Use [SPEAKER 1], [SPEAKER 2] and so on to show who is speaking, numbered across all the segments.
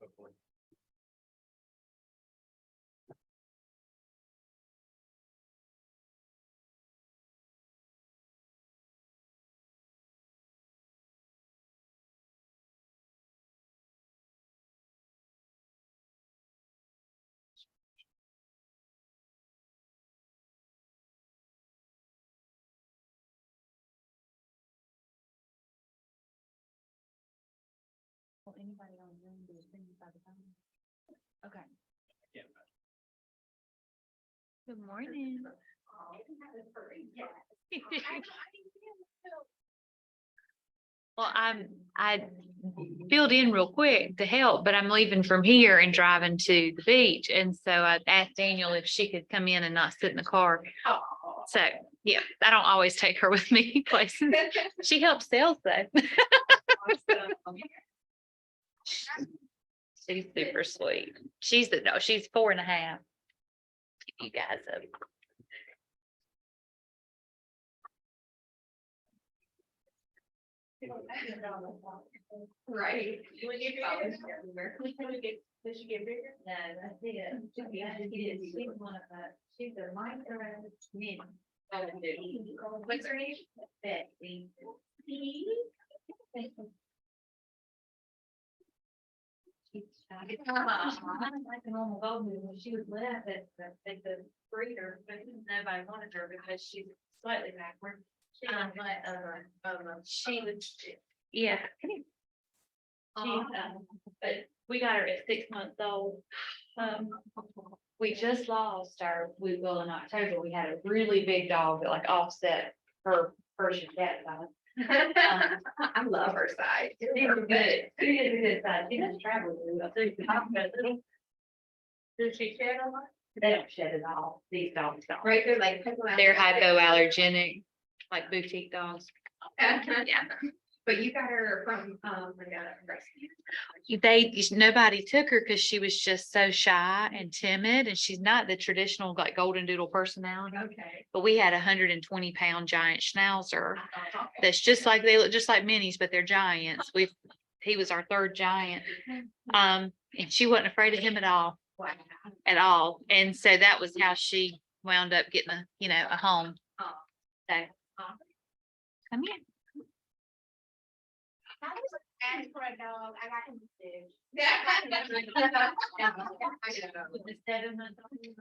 [SPEAKER 1] hopefully.
[SPEAKER 2] Anybody on Zoom do things by the time? Okay.
[SPEAKER 1] Yeah.
[SPEAKER 2] Good morning. Well, I filled in real quick to help, but I'm leaving from here and driving to the beach. And so I asked Daniel if she could come in and not sit in the car. So, yeah, I don't always take her with me places. She helps sales though. She's super sweet. She's 4.5. You guys up.
[SPEAKER 3] Right. Did she get bigger?
[SPEAKER 2] No, that's it. She's one of the, she's a micro mini.
[SPEAKER 3] What's her name?
[SPEAKER 2] Betsy. Like a normal golden, when she was left at the breeder, but nobody wanted her because she's slightly backward. She was, yeah. But we got her at 6 months old. We just lost our, in October, we had a really big dog that like offset her Persian cat size.
[SPEAKER 3] I love her side.
[SPEAKER 2] She is a good size. She doesn't travel very well.
[SPEAKER 3] Does she shed a lot?
[SPEAKER 2] They don't shed at all. These dogs don't.
[SPEAKER 3] Right, they're like.
[SPEAKER 2] They're hypoallergenic, like boutique dogs.
[SPEAKER 3] Yeah. But you got her from,
[SPEAKER 2] Nobody took her because she was just so shy and timid, and she's not the traditional like golden doodle personality.
[SPEAKER 3] Okay.
[SPEAKER 2] But we had 120-pound giant schnauzer that's just like, they look just like minis, but they're giants. He was our third giant. And she wasn't afraid of him at all.
[SPEAKER 3] Wow.
[SPEAKER 2] At all. And so that was how she wound up getting a home. So come here.
[SPEAKER 3] I was asking for a dog. I got him sick.
[SPEAKER 2] With the 7-month-old,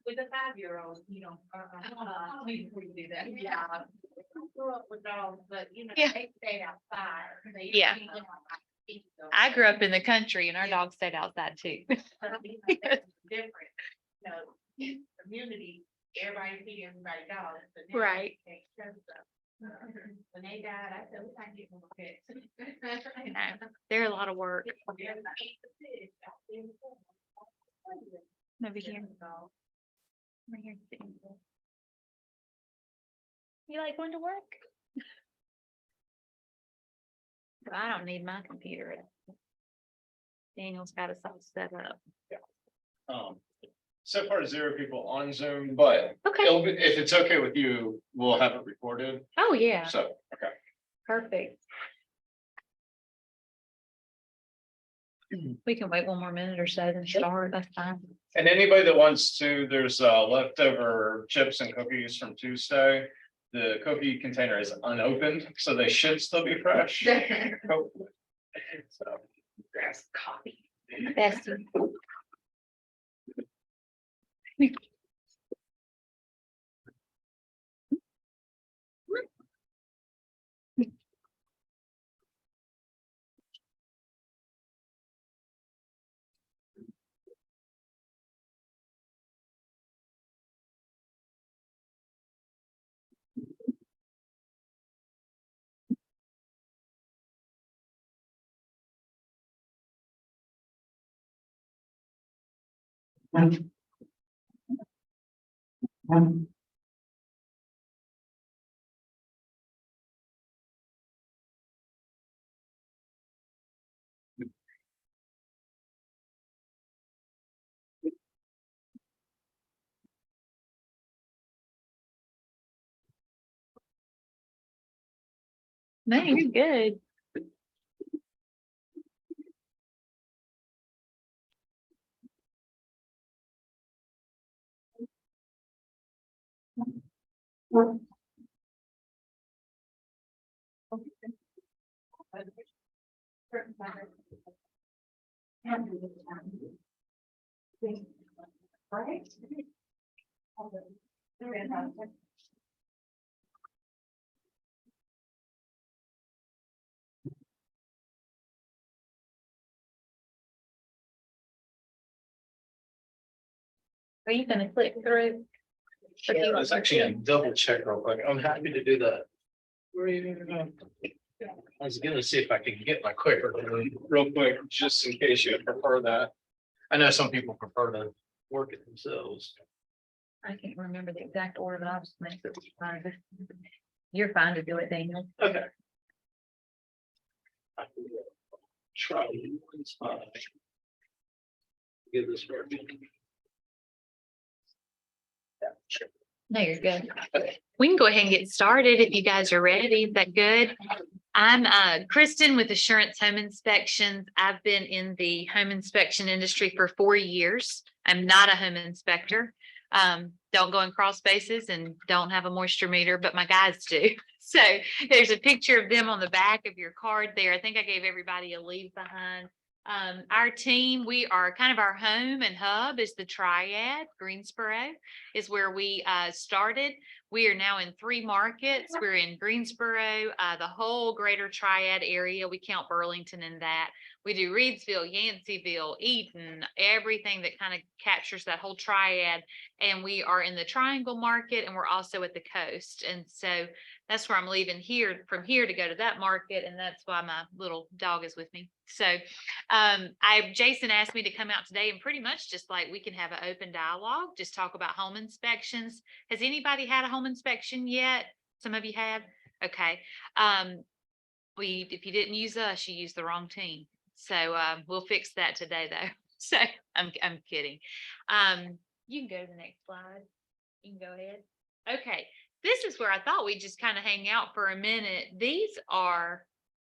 [SPEAKER 2] with a 5-year-old, we do that.
[SPEAKER 3] Yeah. I grew up with dogs, but
[SPEAKER 2] Yeah.
[SPEAKER 3] they stayed outside.
[SPEAKER 2] Yeah. I grew up in the country and our dog stayed outside too.
[SPEAKER 3] Different, community, everybody see everybody dogs. but now
[SPEAKER 2] Right.
[SPEAKER 3] they take care of stuff. When they died, I said, we can't get more pets.
[SPEAKER 2] No, they're a lot of work. Over here. Over here. You like going to work? I don't need my computer. Daniel's got us all set up.
[SPEAKER 1] So far 0 people on Zoom, but
[SPEAKER 2] Okay.
[SPEAKER 1] if it's okay with you, we'll have it recorded.
[SPEAKER 2] Oh, yeah.
[SPEAKER 1] So, okay.
[SPEAKER 2] Perfect. We can wait one more minute or so then start. That's fine.
[SPEAKER 1] And anybody that wants to, there's leftover chips and cookies from Tuesday. The cookie container is unopened, so they should still be fresh. Hopefully. So,
[SPEAKER 3] Grab some coffee.
[SPEAKER 2] Bessie. No, you're good.
[SPEAKER 3] Right?
[SPEAKER 2] Are you gonna click through? Or do you
[SPEAKER 4] I
[SPEAKER 2] want
[SPEAKER 4] was
[SPEAKER 2] to
[SPEAKER 4] actually
[SPEAKER 2] see?
[SPEAKER 4] gonna double check real quick. I'm happy to do that. Where are you gonna go? I was gonna see if I could get my quicker, real quick, just in case you prefer that. I know some people prefer to work it themselves.
[SPEAKER 2] I can't remember the exact order, but I'll just make it fine. You're fine to do it, Daniel.
[SPEAKER 4] Okay. I can try one spot. Give this work. Yeah, sure.
[SPEAKER 2] No, you're good. We can go ahead and get started if you guys are ready. Is that good? I'm Kristin with Assurance Home Inspections. I've been in the home inspection industry for 4 years. I'm not a home inspector. Don't go in crawl spaces and don't have a moisture meter, but my guys do. So there's a picture of them on the back of your card there. I think I gave everybody a leave behind. Our team, we are kind of our home and hub is the Triad. Greensboro is where we started. We are now in 3 markets. We're in Greensboro, the whole greater Triad area. We count Burlington in that. We do Reidsville, Yanceyville, Eaton, everything that kind of captures that whole Triad. And we are in the Triangle market and we're also at the coast. And so that's where I'm leaving here from here to go to that market. And that's why my little dog is with me. So Jason asked me to come out today and pretty much just like we can have an open dialogue, just talk about home inspections. Has anybody had a home inspection yet? Some of you have? Okay. If you didn't use us, you used the wrong team. So we'll fix that today though. So I'm kidding. You can go to the next slide. You can go ahead. Okay. This is where I thought we'd just kind of hang out for a minute. These are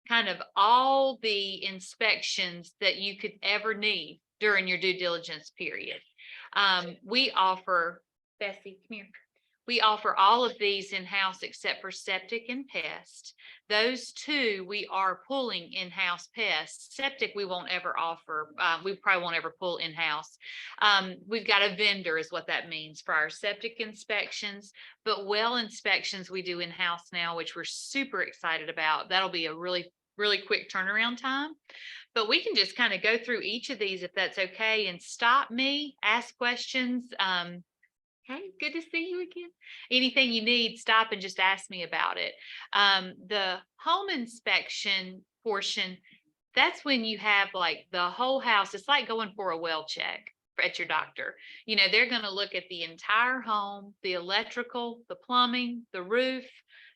[SPEAKER 2] kind of all the inspections that you could ever need during your due diligence period. We offer, Bessie, come here. We offer all of these in-house except for septic and pest. Those 2 we are pulling in-house pest. Septic we won't ever offer. We probably won't ever pull in-house. We've got a vendor is what that means for our septic inspections, but well inspections we do in-house now, which we're super excited about. That'll be a really quick turnaround time. But we can just kind of go through each of these if that's okay and stop me, ask questions. Hey, good to see you again. Anything you need, stop and just ask me about it. The home inspection portion, that's when you have like the whole house. It's like going for a well check at your doctor. You know, they're going to look at the entire home, the electrical, the plumbing, the roof,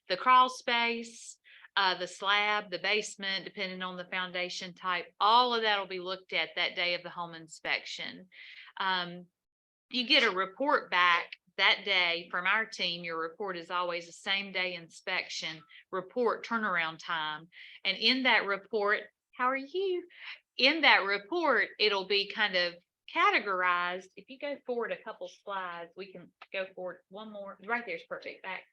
[SPEAKER 2] the crawl space, the slab, the basement, depending on the foundation type. All of that will be looked at that day of the home inspection. You get a report back that day from our team. Your report is always the same day inspection report turnaround time. And in that report, how are you? In that report, it'll be kind of categorized. If you go forward a couple slides, we can go forward one more. Right there's perfect. Back.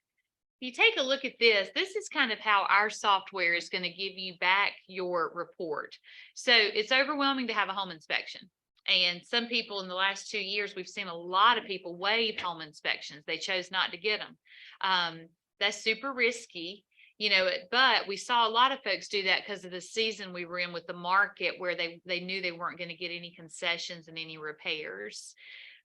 [SPEAKER 2] If you take a look at this, this is kind of how our software is going to give you back your report. So it's overwhelming to have a home inspection. And some people in the last 2 years, we've seen a lot of people waive home inspections. They chose not to get them. That's super risky, you know, but we saw a lot of folks do that because of the season we were in with the market where they knew they weren't going to get any concessions and any repairs.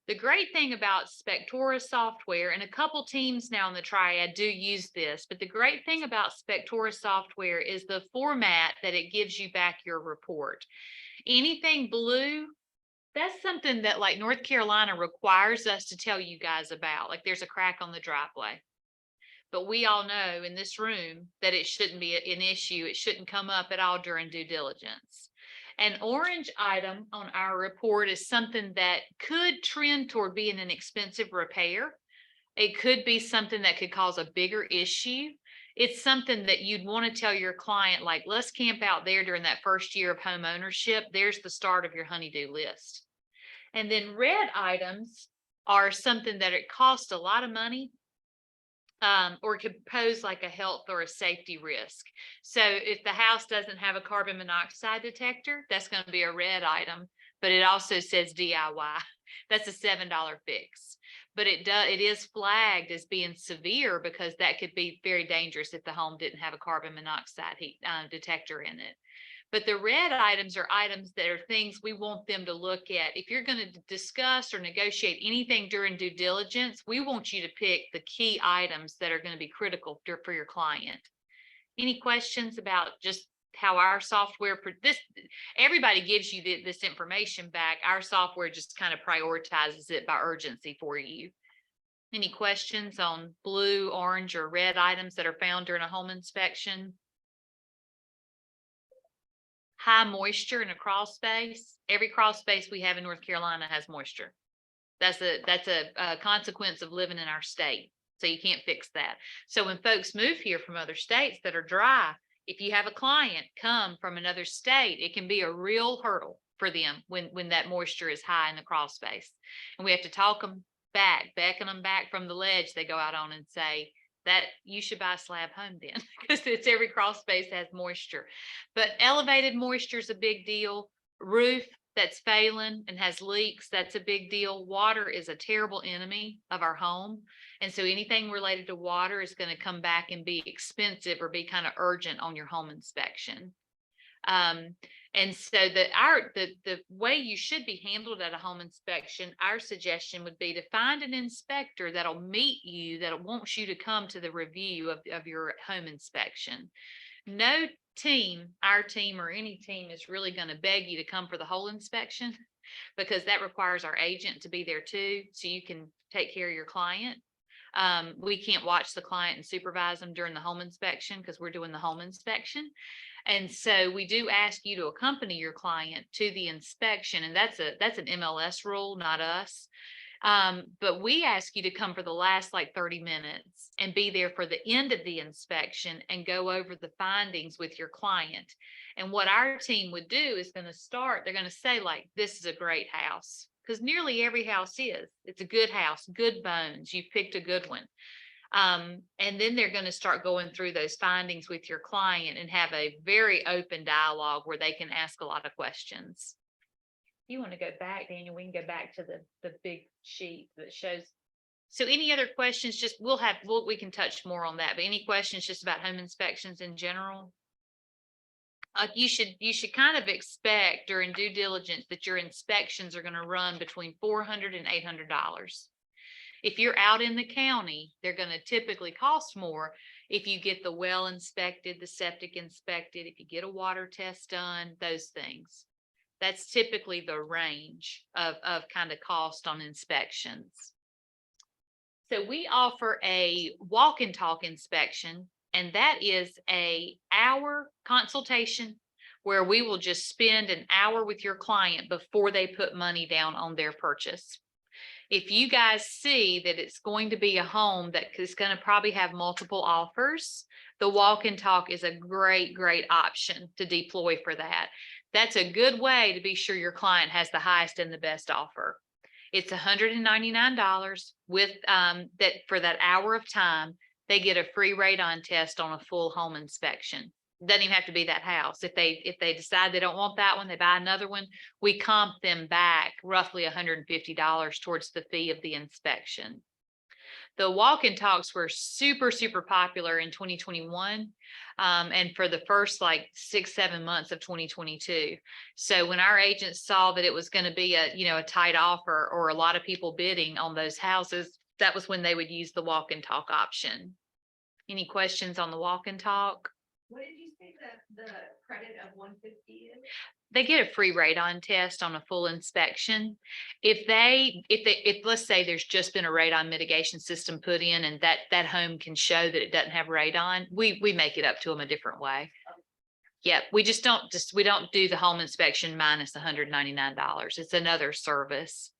[SPEAKER 2] The great thing about Spectora software, and a couple teams now in the Triad do use this, but the great thing about Spectora software is the format that it gives you back your report. Anything blue, that's something that like North Carolina requires us to tell you guys about. Like there's a crack on the driveway. But we all know in this room that it shouldn't be an issue. It shouldn't come up at all during due diligence. An orange item on our report is something that could trend toward being an expensive repair. It could be something that could cause a bigger issue. It's something that you'd want to tell your client, like, let's camp out there during that first year of home ownership. There's the start of your honey-do list. And then red items are something that it costs a lot of money. or could pose like a health or a safety risk. So if the house doesn't have a carbon monoxide detector, that's going to be a red item, but it also says DIY. That's a $7 fix. But it is flagged as being severe because that could be very dangerous if the home didn't have a carbon monoxide detector in it. But the red items are items that are things we want them to look at. If you're going to discuss or negotiate anything during due diligence, we want you to pick the key items that are going to be critical for your client. Any questions about just how our software, everybody gives you this information back. Our software just kind of prioritizes it by urgency for you. Any questions on blue, orange, or red items that are found during a home inspection? High moisture in a crawl space. Every crawl space we have in North Carolina has moisture. That's a consequence of living in our state. So you can't fix that. So when folks move here from other states that are dry, if you have a client come from another state, it can be a real hurdle for them when that moisture is high in the crawl space. And we have to talk them back, beckon them back from the ledge they go out on and say, that you should buy a slab home then, because it's every crawl space has moisture. But elevated moisture is a big deal. Roof that's failing and has leaks, that's a big deal. Water is a terrible enemy of our home. And so anything related to water is going to come back and be expensive or be kind of urgent on your home inspection. And so the way you should be handled at a home inspection, our suggestion would be to find an inspector that'll meet you, that wants you to come to the review of your home inspection. No team, our team or any team, is really going to beg you to come for the whole inspection, because that requires our agent to be there too, so you can take care of your client. We can't watch the client and supervise them during the home inspection because we're doing the home inspection. And so we do ask you to accompany your client to the inspection, and that's an MLS rule, not us. But we ask you to come for the last like 30 minutes and be there for the end of the inspection and go over the findings with your client. And what our team would do is they're going to say, like, this is a great house, because nearly every house is. It's a good house, good bones. You've picked a good one. And then they're going to start going through those findings with your client and have a very open dialogue where they can ask a lot of questions. If you want to go back, Daniel, we can go back to the big sheet that shows. So any other questions? Just we can touch more on that, but any questions just about home inspections in general? You should kind of expect during due diligence that your inspections are going to run between $400 and $800. If you're out in the county, they're going to typically cost more if you get the well inspected, the septic inspected, if you get a water test done, those things. That's typically the range of kind of cost on inspections. So we offer a walk and talk inspection, and that is an hour consultation where we will just spend an hour with your client before they put money down on their purchase. If you guys see that it's going to be a home that is going to probably have multiple offers, the walk and talk is a great option to deploy for that. That's a good way to be sure your client has the highest and the best offer. It's $199 with that for that hour of time. They get a free radon test on a full home inspection. Doesn't even have to be that house. If they decide they don't want that one, they buy another one. We comp them back roughly $150 towards the fee of the inspection. The walk and talks were super popular in 2021, and for the first like 6-7 months of 2022. So when our agents saw that it was going to be a tight offer or a lot of people bidding on those houses, that was when they would use the walk and talk option. Any questions on the walk and talk?
[SPEAKER 3] What did you say that the credit of 150 is?
[SPEAKER 2] They get a free radon test on a full inspection. If let's say there's just been a radon mitigation system put in and that home can show that it doesn't have radon, we make it up to them a different way. Yep, we don't do the home inspection minus $199. It's another service.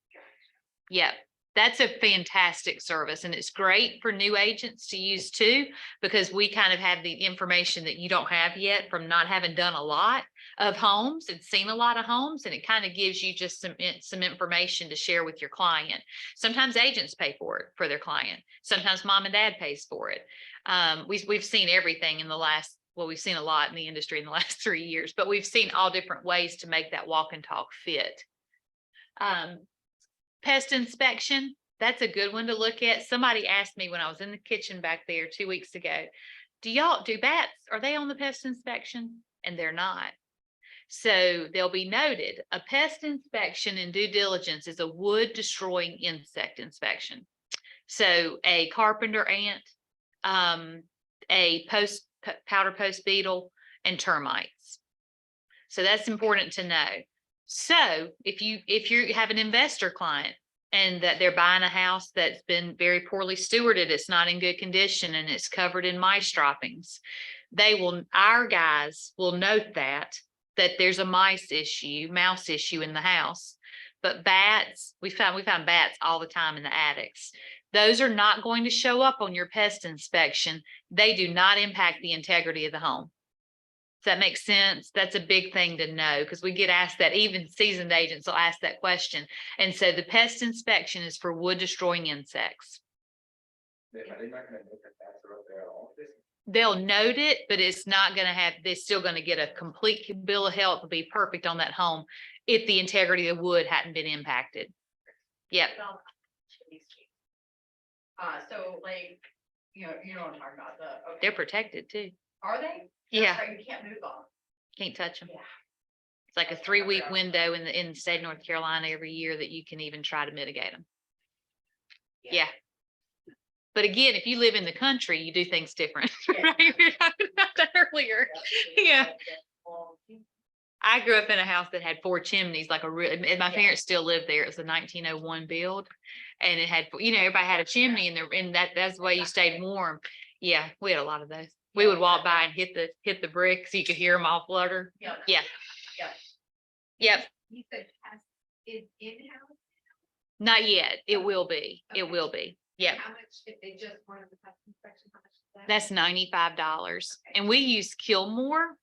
[SPEAKER 2] Yep. That's a fantastic service, and it's great for new agents to use too, because we kind of have the information that you don't have yet from not having done a lot of homes and seen a lot of homes, and it kind of gives you just some information to share with your client. Sometimes agents pay for it for their client. Sometimes mom and dad pays for it. We've seen everything in the last, well, we've seen a lot in the industry in the last 3 years, but we've seen all different ways to make that walk and talk fit. Pest inspection, that's a good one to look at. Somebody asked me when I was in the kitchen back there 2 weeks ago, do bats, are they on the pest inspection? And they're not. So they'll be noted. A pest inspection and due diligence is a wood destroying insect inspection. So a carpenter ant, a powder post beetle, and termites. So that's important to know. So if you have an investor client and that they're buying a house that's been very poorly stewarded, it's not in good condition, and it's covered in mice droppings, our guys will note that there's a mouse issue in the house. But bats, we found bats all the time in the attics. Those are not going to show up on your pest inspection. They do not impact the integrity of the home. Does that make sense? That's a big thing to know, because we get asked that. Even seasoned agents will ask that question. And so the pest inspection is for wood destroying insects. They'll note it, but it's not going to have, they're still going to get a complete bill of health to be perfect on that home if the integrity of the wood hadn't been impacted. Yep.
[SPEAKER 3] So like, you know what I'm talking about, okay.
[SPEAKER 2] They're protected too.
[SPEAKER 3] Are they?
[SPEAKER 2] Yeah.
[SPEAKER 3] That's right, you can't move them.
[SPEAKER 2] Can't touch them.
[SPEAKER 3] Yeah.
[SPEAKER 2] It's like a 3-week window in the state of North Carolina every year that you can even try to mitigate them. Yeah. But again, if you live in the country, you do things different.
[SPEAKER 3] Yeah.
[SPEAKER 2] Right? We were talking about that earlier. Yeah. I grew up in a house that had 4 chimneys, like and my parents still lived there. It was a 1901 build, and it had, everybody had a chimney, and that's the way you stayed warm. Yeah, we had a lot of those. We would walk by and hit the bricks. So you could hear them all flutter.
[SPEAKER 3] Yep.
[SPEAKER 2] Yeah.
[SPEAKER 3] Yep.
[SPEAKER 2] Yep.
[SPEAKER 3] You said pest is in-house?
[SPEAKER 2] Not yet. It will be. It
[SPEAKER 3] Okay.
[SPEAKER 2] will be. Yeah.
[SPEAKER 3] How much, if they just wanted the pest inspection, how much is that?
[SPEAKER 2] That's $95. And we use Kilmore.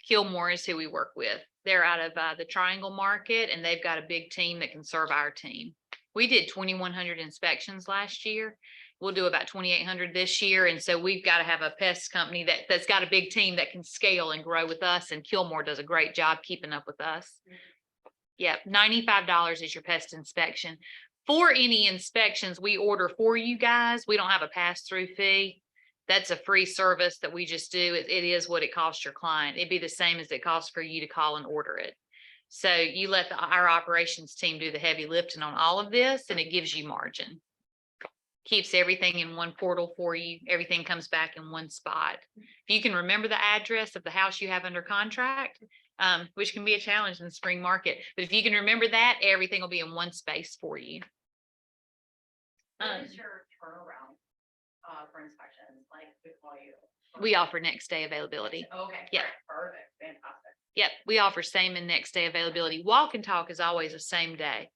[SPEAKER 2] Kilmore is who we work with. They're out of the Triangle Market, and they've got a big team that can serve our team. We did 2,100 inspections last year. We'll do about 2,800 this year. And so we've got to have a pest company that's got a big team that can scale and grow with us. And Kilmore does a great job keeping up with us. Yep. $95 is your pest inspection. For any inspections we order for you guys, we don't have a pass-through fee. That's a free service that we just do. It is what it costs your client. It'd be the same as it costs for you to call and order it. So you let our operations team do the heavy lifting on all of this, and it gives you margin. Keeps everything in one portal for you. Everything comes back in one spot. If you can remember the address of the house you have under contract, which can be a challenge in the spring market, but if you can remember that, everything will be in one space for you.
[SPEAKER 3] What is your turnaround for inspections? Like, we call you.
[SPEAKER 2] We offer next day availability.
[SPEAKER 3] Okay.
[SPEAKER 2] Yeah.
[SPEAKER 3] Perfect. Fantastic.
[SPEAKER 2] Yep, we offer same and next day availability. Walk and talk is always the same day.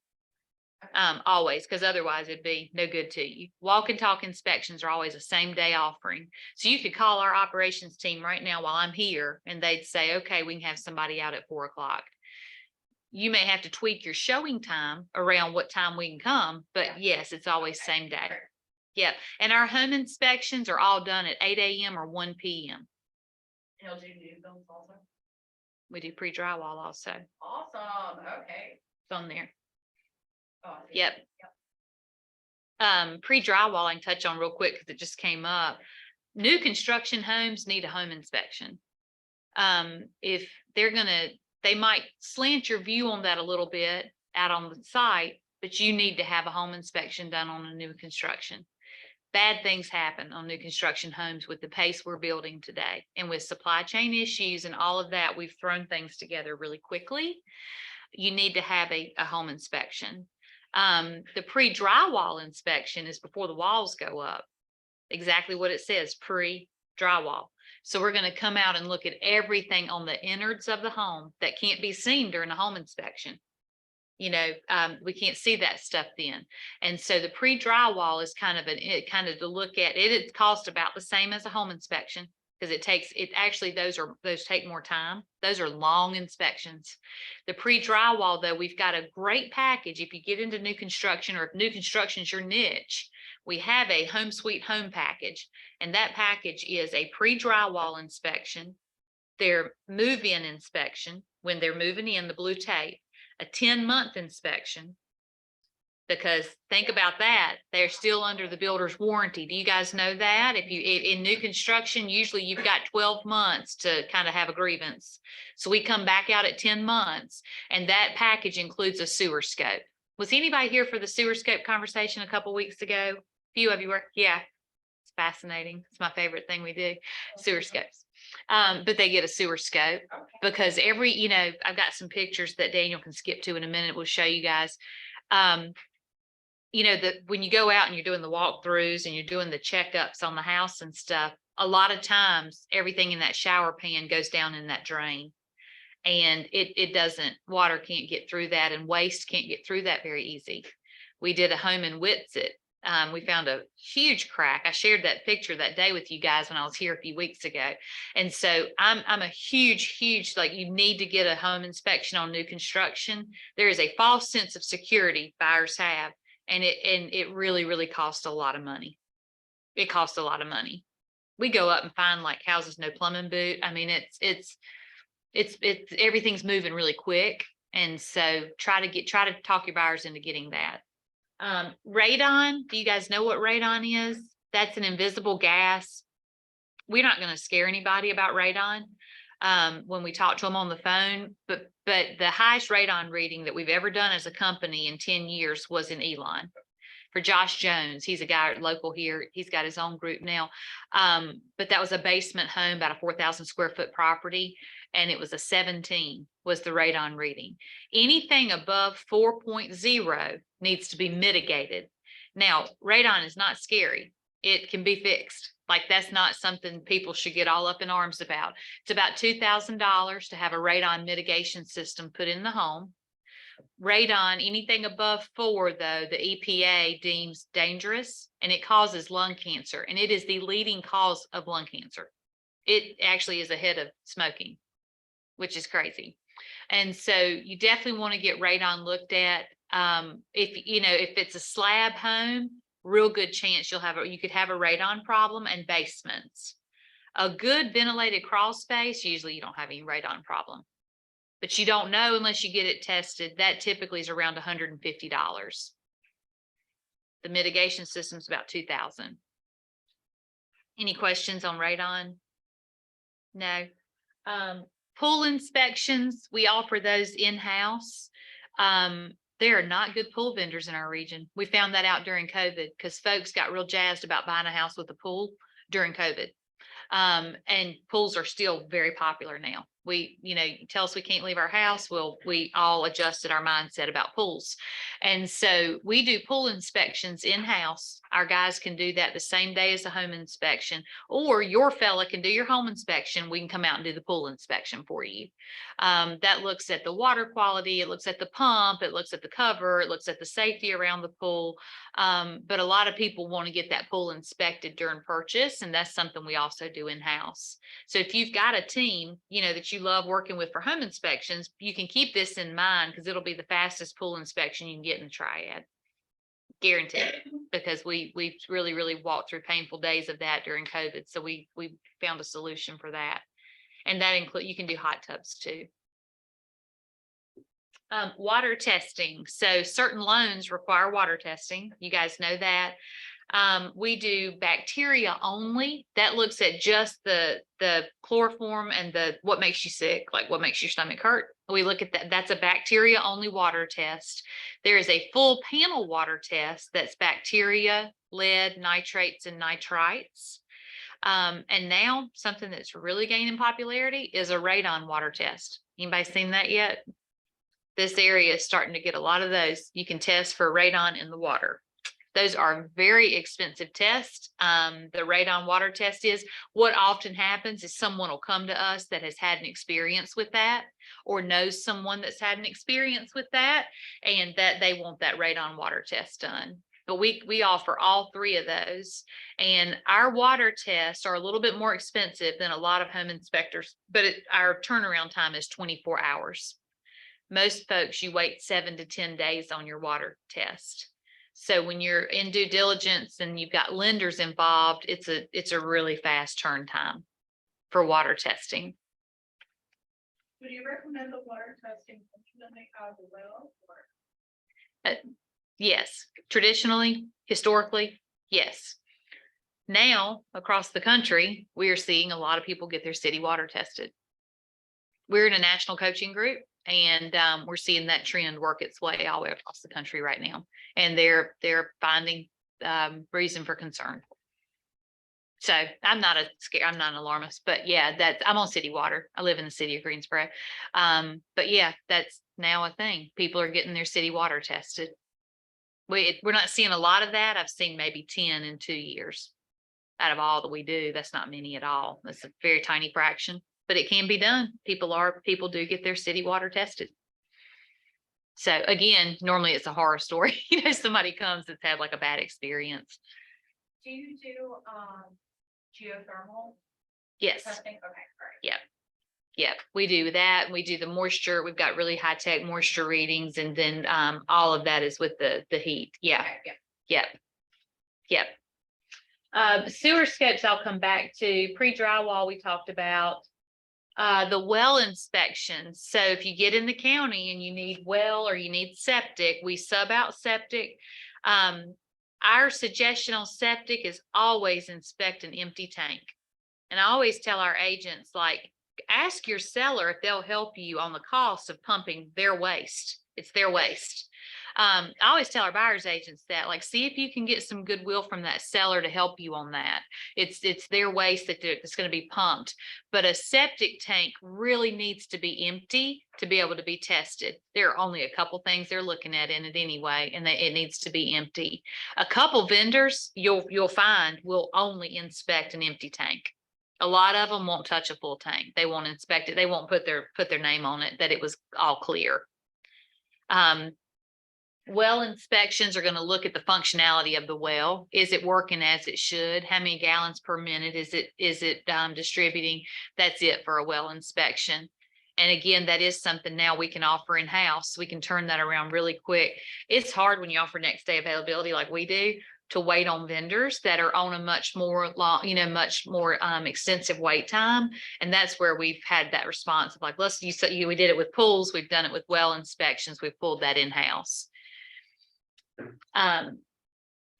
[SPEAKER 2] Always, because otherwise it'd be no good to you. Walk and talk inspections are always a same day offering. So you could call our operations team right now while I'm here, and they'd say, okay, we can have somebody out at 4 o'clock. You may have to tweak your showing time around what time we can come, but yes, it's always same day. Yep. And our home inspections are all done at 8 a.m. or 1 p.m.
[SPEAKER 3] And you'll do new builds also?
[SPEAKER 2] We do pre-drywall also.
[SPEAKER 3] Awesome. Okay.
[SPEAKER 2] It's on there.
[SPEAKER 3] Oh, I see.
[SPEAKER 2] Yep. Pre-drywall I can touch on real quick because it just came up. New construction homes need a home inspection. If they might slant your view on that a little bit out on the site, but you need to have a home inspection done on a new construction. Bad things happen on new construction homes with the pace we're building today. And with supply chain issues and all of that, we've thrown things together really quickly. You need to have a home inspection. The pre-drywall inspection is before the walls go up. Exactly what it says, pre-drywall. So we're going to come out and look at everything on the innards of the home that can't be seen during a home inspection. We can't see that stuff then. And so the pre-drywall is kind of to look at it. It costs about the same as a home inspection because those take more time. Those are long inspections. The pre-drywall though, we've got a great package. If you get into new construction or if new construction is your niche, we have a home sweet home package. And that package is a pre-drywall inspection, their move-in inspection, when they're moving in, the blue tape, a 10-month inspection, because think about that, they're still under the builder's warranty. Do you guys know that? If in new construction, usually you've got 12 months to kind of have a grievance. So we come back out at 10 months, and that package includes a sewer scope. Was anybody here for the sewer scope conversation a couple weeks ago? A few of you were, yeah. It's fascinating. It's my favorite thing we do, sewer scopes. But they get a sewer scope because I've got some pictures that Daniel can skip to in a minute. We'll show you guys. When you go out and you're doing the walkthroughs and you're doing the checkups on the house and stuff, a lot of times everything in that shower pan goes down in that drain. And water can't get through that, and waste can't get through that very easy. We did a home in Whitsett. We found a huge crack. I shared that picture that day with you guys when I was here a few weeks ago. And so I'm a huge, you need to get a home inspection on new construction. There is a false sense of security buyers have, and it really, really costs a lot of money. It costs a lot of money. We go up and find like houses, no plumbing boot. I mean, it's everything's moving really quick. And so try to talk your buyers into getting that. Radon, do you guys know what radon is? That's an invisible gas. We're not going to scare anybody about radon when we talk to them on the phone, but the highest radon reading that we've ever done as a company in 10 years was in Elon. For Josh Jones, he's a guy local here. He's got his own group now. But that was a basement home, about a 4,000 square foot property. And it was a 17 was the radon reading. Anything above 4.0 needs to be mitigated. Now, radon is not scary. It can be fixed. Like that's not something people should get all up in arms about. It's about $2,000 to have a radon mitigation system put in the home. Radon, anything above 4, though, the EPA deems dangerous, and it causes lung cancer, and it is the leading cause of lung cancer. It actually is ahead of smoking, which is crazy. And so you definitely want to get radon looked at. If it's a slab home, real good chance you could have a radon problem, and basements. A good ventilated crawl space, usually you don't have any radon problem. But you don't know unless you get it tested. That typically is around $150. The mitigation system is about $2,000. Any questions on radon? No. Pool inspections, we offer those in-house. There are not good pool vendors in our region. We found that out during COVID because folks got real jazzed about buying a house with a pool during COVID. And pools are still very popular now. You tell us we can't leave our house. Well, we all adjusted our mindset about pools. And so we do pool inspections in-house. Our guys can do that the same day as the home inspection, or your fella can do your home inspection. We can come out and do the pool inspection for you. That looks at the water quality. It looks at the pump. It looks at the cover. It looks at the safety around the pool. But a lot of people want to get that pool inspected during purchase. And that's something we also do in-house. So if you've got a team, that you love working with for home inspections, you can keep this in mind because it'll be the fastest pool inspection you can get in the triad. Guaranteed, because we really, really walked through painful days of that during COVID. So we found a solution for that. And that you can do hot tubs too. Water testing. So certain loans require water testing. You guys know that. We do bacteria only. That looks at just the chloroform and what makes you sick, like what makes your stomach hurt. We look at that. That's a bacteria only water test. There is a full panel water test that's bacteria, lead, nitrates, and nitrites. And now something that's really gaining popularity is a radon water test. Anybody seen that yet? This area is starting to get a lot of those. You can test for radon in the water. Those are very expensive tests. The radon water test is what often happens is someone will come to us that has had an experience with that or knows someone that's had an experience with that and that they want that radon water test done. But we offer all three of those, and our water tests are a little bit more expensive than a lot of home inspectors, but our turnaround time is 24 hours. Most folks, you wait 7 to 10 days on your water test. So when you're in due diligence and you've got lenders involved, it's a really fast turn time for water testing.
[SPEAKER 3] Would you recommend the water testing functionally out of the well or?
[SPEAKER 2] Yes, traditionally, historically, yes. Now, across the country, we are seeing a lot of people get their city water tested. We're in a national coaching group, and we're seeing that trend work its way all the way across the country right now. And they're finding reason for concern. So I'm not an alarmist, but yeah, I'm on city water. I live in the city of Greensboro. But yeah, that's now a thing. People are getting their city water tested. We're not seeing a lot of that. I've seen maybe 10 in 2 years out of all that we do. That's not many at all. That's a very tiny fraction, but it can be done. People do get their city water tested. So again, normally it's a horror story. Somebody comes that's had like a bad experience.
[SPEAKER 3] Do you do geothermal
[SPEAKER 2] Yes.
[SPEAKER 3] testing? Okay, great.
[SPEAKER 2] Yeah. Yeah, we do that. We do the moisture. We've got really high tech moisture readings, and then all of that is with the heat. Yeah.
[SPEAKER 3] Okay, yeah.
[SPEAKER 2] Yep. Sewer scopes I'll come back to. Pre-drywall we talked about. The well inspections. So if you get in the county and you need well or you need septic, we sub out septic. Our suggestion on septic is always inspect an empty tank. And I always tell our agents, like, ask your seller if they'll help you on the cost of pumping their waste. It's their waste. I always tell our buyers agents that, like, see if you can get some goodwill from that seller to help you on that. It's their waste that's going to be pumped. But a septic tank really needs to be empty to be able to be tested. There are only a couple things they're looking at in it anyway, and it needs to be empty. A couple vendors you'll find will only inspect an empty tank. A lot of them won't touch a full tank. They won't inspect it. They won't put their name on it that it was all clear. Well inspections are going to look at the functionality of the well. Is it working as it should? How many gallons per minute is it distributing? That's it for a well inspection. And again, that is something now we can offer in-house. We can turn that around really quick. It's hard when you offer next day availability like we do to wait on vendors that are on a much more long, much more extensive wait time. And that's where we've had that response of like, we did it with pools. We've done it with well inspections. We've pulled that in-house.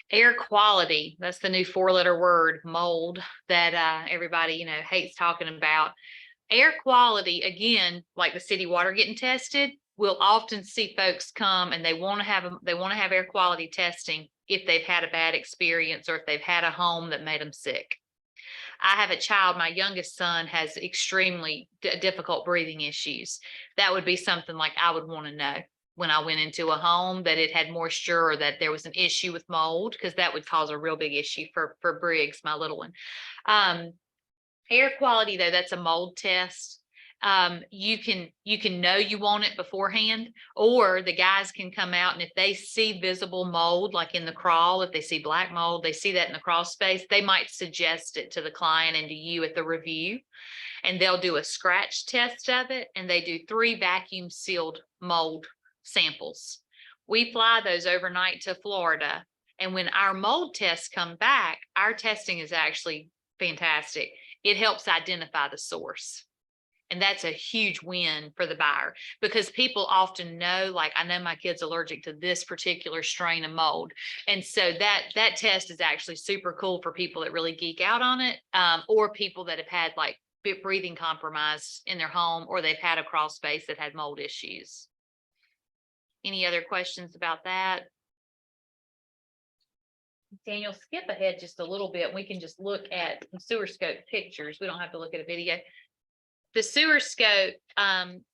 [SPEAKER 2] Air quality, that's the new 4-letter word, mold, that everybody hates talking about. Air quality, again, like the city water getting tested, we'll often see folks come and they want to have air quality testing if they've had a bad experience or if they've had a home that made them sick. I have a child, my youngest son has extremely difficult breathing issues. That would be something like I would want to know when I went into a home that it had moisture or that there was an issue with mold, because that would cause a real big issue for Briggs, my little one. Air quality, though, that's a mold test. You can know you want it beforehand, or the guys can come out, and if they see visible mold, like in the crawl, if they see black mold, they see that in the crawl space, they might suggest it to the client and to you at the review, and they'll do a scratch test of it, and they do 3 vacuum sealed mold samples. We fly those overnight to Florida, and when our mold tests come back, our testing is actually fantastic. It helps identify the source. And that's a huge win for the buyer, because people often know, like, I know my kid's allergic to this particular strain of mold. And so that test is actually super cool for people that really geek out on it, or people that have had like breathing compromise in their home, or they've had a crawl space that had mold issues. Any other questions about that? Daniel, skip ahead just a little bit. We can just look at some sewer scope pictures. We don't have to look at a video. The sewer scope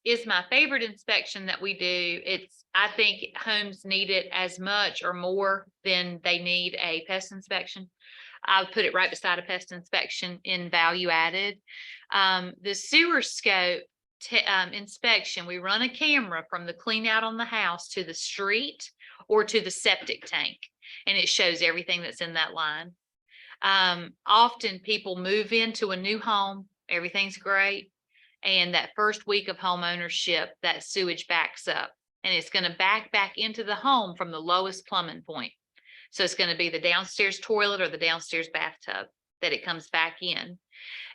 [SPEAKER 2] is my favorite inspection that we do. I think homes need it as much or more than they need a pest inspection. I'll put it right beside a pest inspection in value added. The sewer scope inspection, we run a camera from the clean out on the house to the street or to the septic tank, and it shows everything that's in that line. Often people move into a new home, everything's great. And that first week of home ownership, that sewage backs up, and it's going to back into the home from the lowest plumbing point. So it's going to be the downstairs toilet or the downstairs bathtub that it comes back in.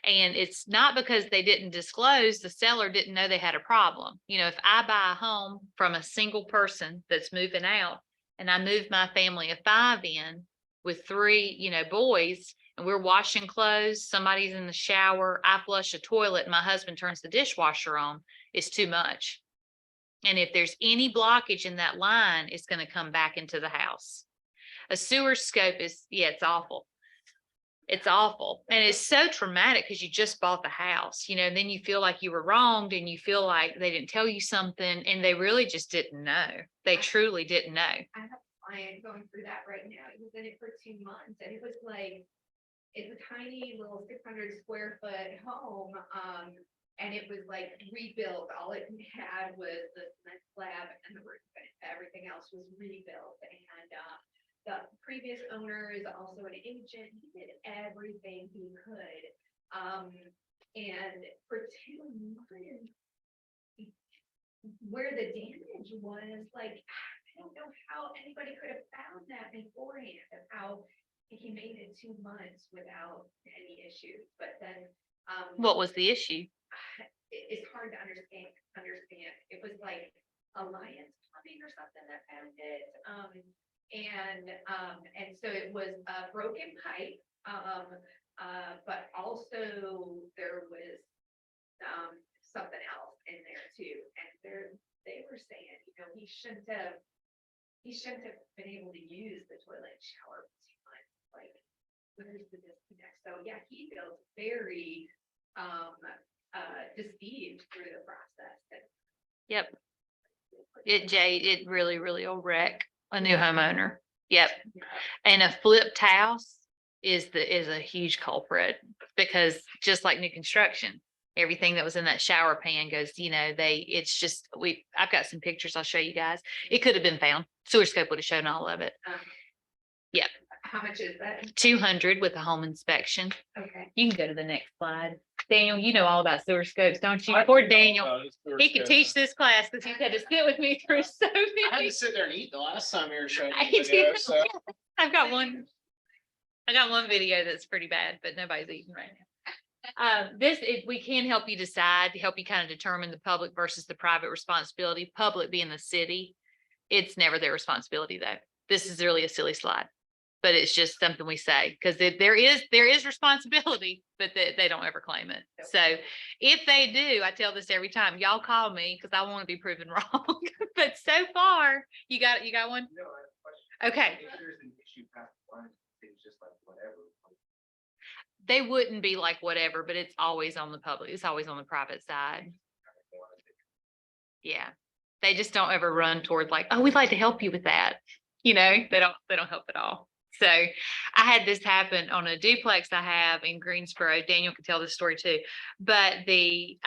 [SPEAKER 2] And it's not because they didn't disclose, the seller didn't know they had a problem. You know, if I buy a home from a single person that's moving out, and I move my family of 5 in with 3, you know, boys, and we're washing clothes, somebody's in the shower, I flush a toilet, and my husband turns the dishwasher on, it's too much. And if there's any blockage in that line, it's going to come back into the house. A sewer scope is, yeah, it's awful. It's awful. And it's so traumatic because you just bought the house, you know, and then you feel like you were wronged and you feel like they didn't tell you something, and they really just didn't know. They truly didn't know.
[SPEAKER 5] I have a client going through that right now. He was in it for 2 months, and it was like, it's a tiny little 600 square foot home. And it was like rebuilt. All it had was the cement slab and the roof, and everything else was rebuilt. And the previous owner is also an agent. He did everything he could. And for 2 months, where the damage was, like, I don't know how anybody could have found that beforehand, of how he made it 2 months without any issues. But then
[SPEAKER 2] What was the issue?
[SPEAKER 5] it's hard to understand. It was like Alliance Plumbing or something that found it. And so it was a broken pipe. But also there was something else in there too. And they were saying, you know, he shouldn't have been able to use the toilet and shower for 2 months. Like, where's the disconnect? So yeah, he feels very deceived through the process.
[SPEAKER 2] Yep. It really will wreck a new homeowner. Yep. And a flipped house is a huge culprit, because just like new construction, everything that was in that shower pan goes, you know, I've got some pictures I'll show you guys. It could have been found. Sewer scope would have shown all of it. Yep.
[SPEAKER 5] How much is that?
[SPEAKER 2] 200 with a home inspection.
[SPEAKER 5] Okay.
[SPEAKER 2] You can go to the next slide. Daniel, you know all about sewer scopes, don't you? Poor Daniel. He could teach this class because he's had to sit with me through so
[SPEAKER 4] I had
[SPEAKER 2] many.
[SPEAKER 4] to sit there and eat the last time you were showing
[SPEAKER 2] I
[SPEAKER 4] me the video,
[SPEAKER 2] did.
[SPEAKER 4] so.
[SPEAKER 2] I've got one video that's pretty bad, but nobody's eating right now. We can help you decide, help you kind of determine the public versus the private responsibility. Public being the city, it's never their responsibility though. This is really a silly slide, but it's just something we say because there is responsibility, but they don't ever claim it. So if they do, I tell this every time, y'all call me because I want to be proven wrong. But so far, you got one?
[SPEAKER 6] No, I have a question.
[SPEAKER 2] Okay.
[SPEAKER 6] If there's an issue past the line, it's just like whatever.
[SPEAKER 2] They wouldn't be like whatever, but it's always on the public. It's always on the private side. Yeah. They just don't ever run toward like, oh, we'd like to help you with that. You know, they don't help at all. So I had this happen on a duplex I have in Greensboro. Daniel can tell this story too. But you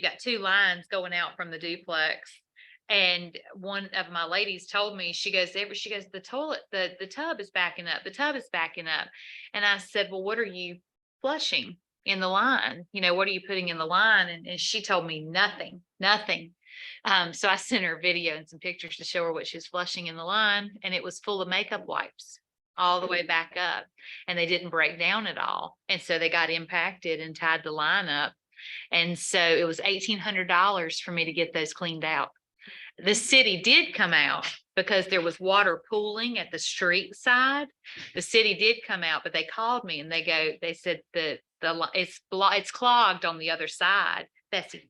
[SPEAKER 2] got 2 lines going out from the duplex. And one of my ladies told me, she goes, the toilet, the tub is backing up. The tub is backing up. And I said, well, what are you flushing in the line? You know, what are you putting in the line? And she told me nothing. So I sent her a video and some pictures to show her what she was flushing in the line. And it was full of makeup wipes all the way back up, and they didn't break down at all. And so they got impacted and tied the line up. And so it was $1,800 for me to get those cleaned out. The city did come out because there was water pooling at the street side. The city did come out, but they called me and they said that it's clogged on the other side. That's it.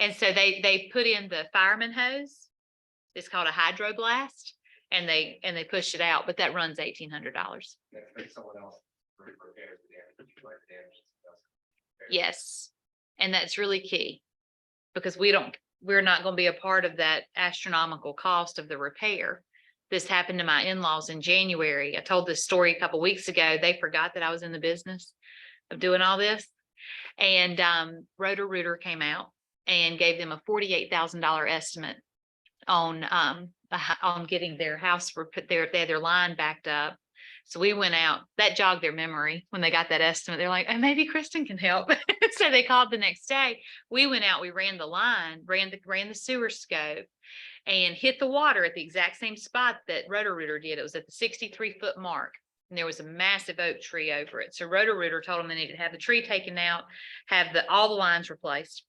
[SPEAKER 2] And so they put in the fireman hose. It's called a hydroblast, and they pushed it out, but that runs $1,800.
[SPEAKER 6] That's someone else repairs the damage.
[SPEAKER 2] Yes. And that's really key. Because we're not gonna be a part of that astronomical cost of the repair. This happened to my in-laws in January. I told this story a couple weeks ago. They forgot that I was in the business of doing all this. And Roto-Rooter came out and gave them a $48,000 estimate on getting their house they had their line backed up. So we went out, that jogged their memory when they got that estimate. They're like, oh, maybe Kristin can help. So they called the next day. We went out, we ran the line, ran the sewer scope, and hit the water at the exact same spot that Roto-Rooter did. It was at the 63-foot mark. And there was a massive oak tree over it. So Roto-Rooter told them they needed to have the tree taken out, have all the lines replaced.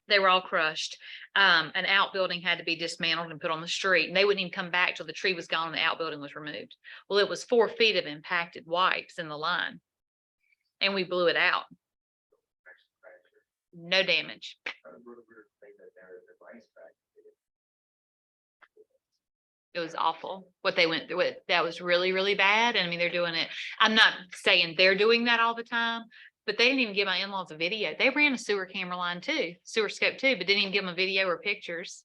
[SPEAKER 2] They were all crushed. An outbuilding had to be dismantled and put on the street, and they wouldn't even come back till the tree was gone and the outbuilding was removed. Well, it was 4 feet of impacted wipes in the line, and we blew it out. No damage. It was awful what they went through. That was really, really bad. And I mean, they're doing it. I'm not saying they're doing that all the time, but they didn't even give my in-laws a video. They ran a sewer camera line too, sewer scope too, but didn't even give them a video or pictures.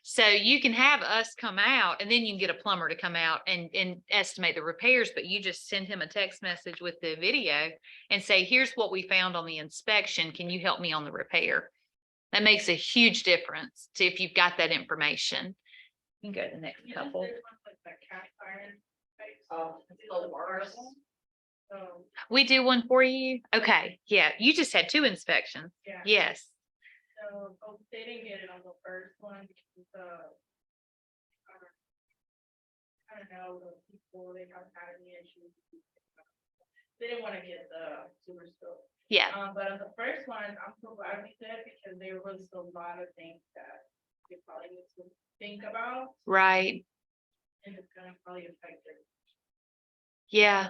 [SPEAKER 2] So you can have us come out, and then you can get a plumber to come out and estimate the repairs, but you just send him a text message with the video and say, here's what we found on the inspection. Can you help me on the repair? That makes a huge difference to if you've got that information. You can go to the next couple.
[SPEAKER 3] There's one with the cast iron type. It's a little bars. So,
[SPEAKER 2] We do one for you. Okay. Yeah. You just had 2 inspections.
[SPEAKER 3] yeah.
[SPEAKER 2] Yes.
[SPEAKER 3] So, they didn't get it on the first one because, I don't know, the people, they haven't had any issues. They didn't want to get the sewer scope.
[SPEAKER 2] Yeah.
[SPEAKER 3] But on the first one, I'm so glad we did because there was a lot of things that we probably need to think about.
[SPEAKER 2] Right.
[SPEAKER 3] And it's gonna probably affect their.
[SPEAKER 2] Yeah.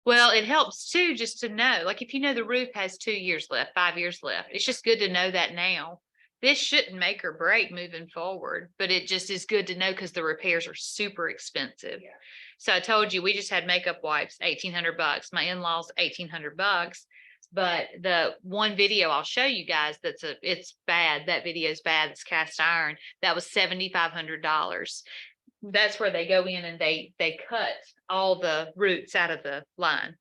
[SPEAKER 2] Well, it helps too, just to know, like if you know the roof has 2 years left, 5 years left, it's just good to know that now. This shouldn't make or break moving forward, but it just is good to know because the repairs are super expensive.
[SPEAKER 3] Yeah.
[SPEAKER 2] So I told you, we just had makeup wipes, $1,800. My in-laws, $1,800. But the one video I'll show you guys, it's bad. That video is bad. It's cast iron. That was $7,500. That's where they go in and they cut all the roots out of the line.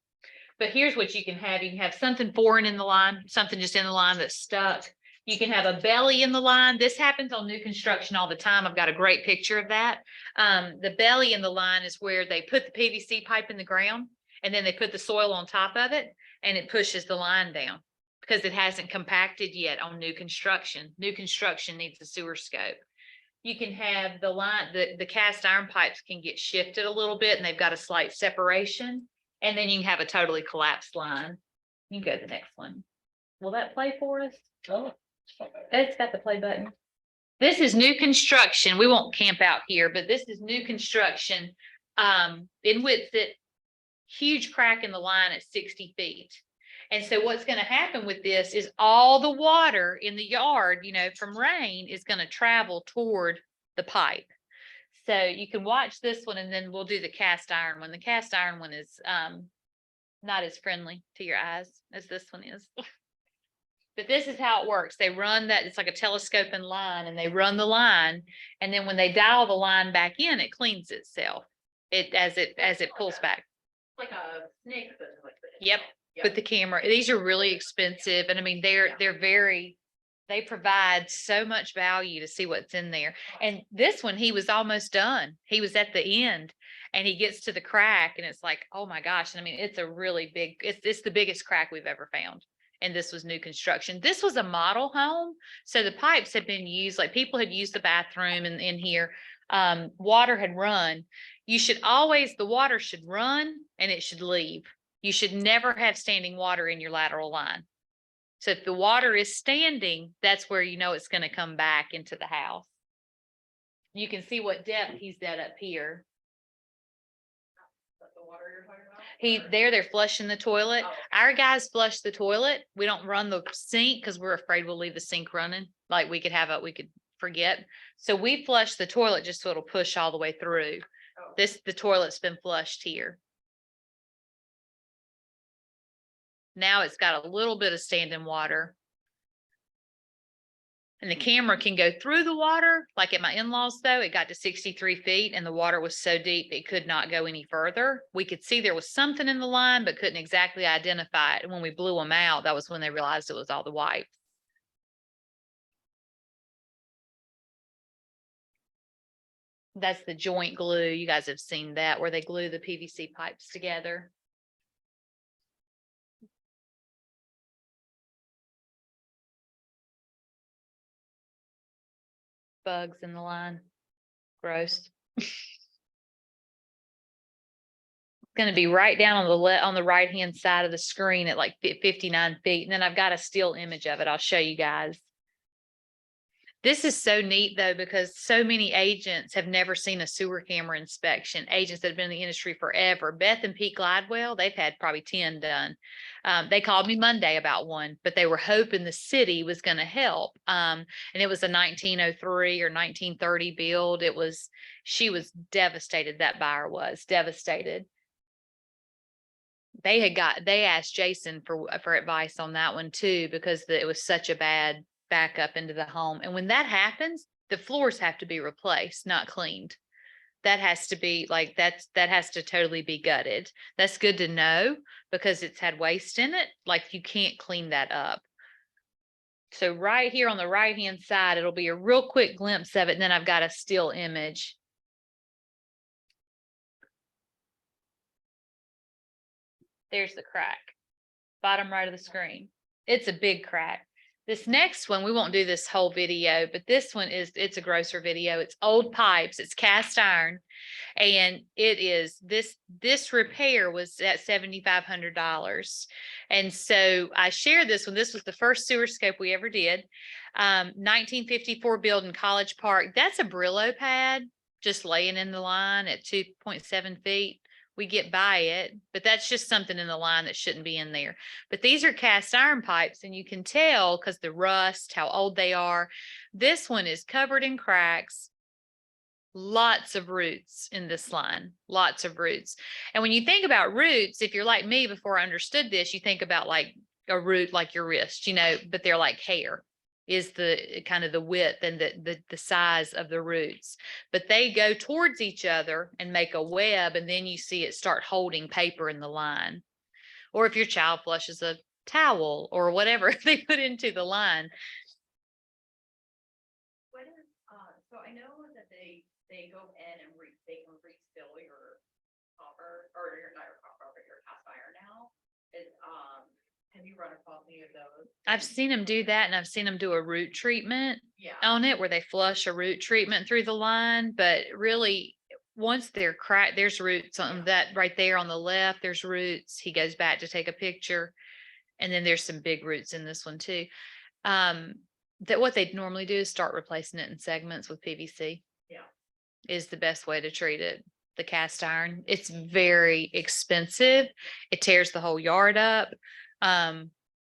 [SPEAKER 2] But here's what you can have. You can have something foreign in the line, something just in the line that's stuck. You can have a belly in the line. This happens on new construction all the time. I've got a great picture of that. The belly in the line is where they put the PVC pipe in the ground and then they put the soil on top of it and it pushes the line down because it hasn't compacted yet on new construction. New construction needs a sewer scope. You can have the line, the cast iron pipes can get shifted a little bit and they've got a slight separation. And then you can have a totally collapsed line. You can go to the next one. Will that play for us?
[SPEAKER 1] Oh,
[SPEAKER 2] It's got the play button. This is new construction. We won't camp out here, but this is new construction. In width, it huge crack in the line at 60 feet. And so what's going to happen with this is all the water in the yard, from rain is going to travel toward the pipe. So you can watch this one and then we'll do the cast iron one. The cast iron one is not as friendly to your eyes as this one is. But this is how it works. They run that, it's like a telescoping line and they run the line. And then when they dial the line back in, it cleans itself. As it pulls back.
[SPEAKER 5] Like a snake. But like this.
[SPEAKER 2] Yep. With the camera. These are really expensive. And I mean, they provide so much value to see what's in there. And this one, he was almost done. He was at the end and he gets to the crack and it's like, oh my gosh. And I mean, it's a really big, it's the biggest crack we've ever found. And this was new construction. This was a model home. So the pipes had been used, like people had used the bathroom in here. Water had run. The water should run and it should leave. You should never have standing water in your lateral line. So if the water is standing, that's where you know it's going to come back into the house. You can see what depth he's at up here.
[SPEAKER 5] The water you're talking about?
[SPEAKER 2] They're flushing the toilet.
[SPEAKER 5] Oh.
[SPEAKER 2] Our guys flush the toilet. We don't run the sink because we're afraid we'll leave the sink running. Like we could forget. So we flush the toilet just so it'll push all the way through.
[SPEAKER 5] Oh.
[SPEAKER 2] The toilet's been flushed here. Now it's got a little bit of standing water And the camera can go through the water. Like at my in-laws though, it got to 63 feet and the water was so deep, it could not go any further. We could see there was something in the line, but couldn't exactly identify it. And when we blew them out, that was when they realized it was all the wipes. That's the joint glue. You guys have seen that where they glue the PVC pipes together. Bugs in the line. Gross. Going to be right down on the right hand side of the screen at like 59 feet. And then I've got a still image of it. I'll show you guys. This is so neat though, because so many agents have never seen a sewer camera inspection. Agents that have been in the industry forever. Beth and Pete Glidewell, they've had probably 10 done. They called me Monday about one, but they were hoping the city was going to help. And it was a 1903 or 1930 build. She was devastated. That buyer was devastated. They asked Jason for advice on that one too, because it was such a bad back up into the home. And when that happens, the floors have to be replaced, not cleaned. That has to be like, that has to totally be gutted. That's good to know because it's had waste in it. Like you can't clean that up. So right here on the right hand side, it'll be a real quick glimpse of it. And then I've got a still image. There's the crack, bottom right of the screen. It's a big crack. This next one, we won't do this whole video, but this one it's a grosser video. It's old pipes, it's cast iron. And it is this repair was at $7,500. And so I shared this one. This was the first sewer scope we ever did. 1954 build in College Park. That's a Brillo pad just laying in the line at 2.7 feet. We get by it, but that's just something in the line that shouldn't be in there. But these are cast iron pipes, and you can tell because the rust, how old they are. This one is covered in cracks. Lots of roots in this line, lots of roots. And when you think about roots, if you're like me before I understood this, you think about like a root like your wrist, but they're like hair is the kind of the width and the size of the roots, but they go towards each other and make a web, and then you see it start holding paper in the line. Or if your child flushes a towel or whatever they put into the line.
[SPEAKER 7] What is, so I know that they go in and they can refill your copper or not your copper, but your cast iron now. Have you run across any of those?
[SPEAKER 2] I've seen them do that, and I've seen them do a root treatment
[SPEAKER 7] Yeah.
[SPEAKER 2] on it where they flush a root treatment through the line. But really, once they're cracked, there's roots on that right there on the left. There's roots. He goes back to take a picture, and then there's some big roots in this one too. That what they normally do is start replacing it in segments with PVC.
[SPEAKER 7] Yeah.
[SPEAKER 2] Is the best way to treat it. The cast iron, it's very expensive. It tears the whole yard up.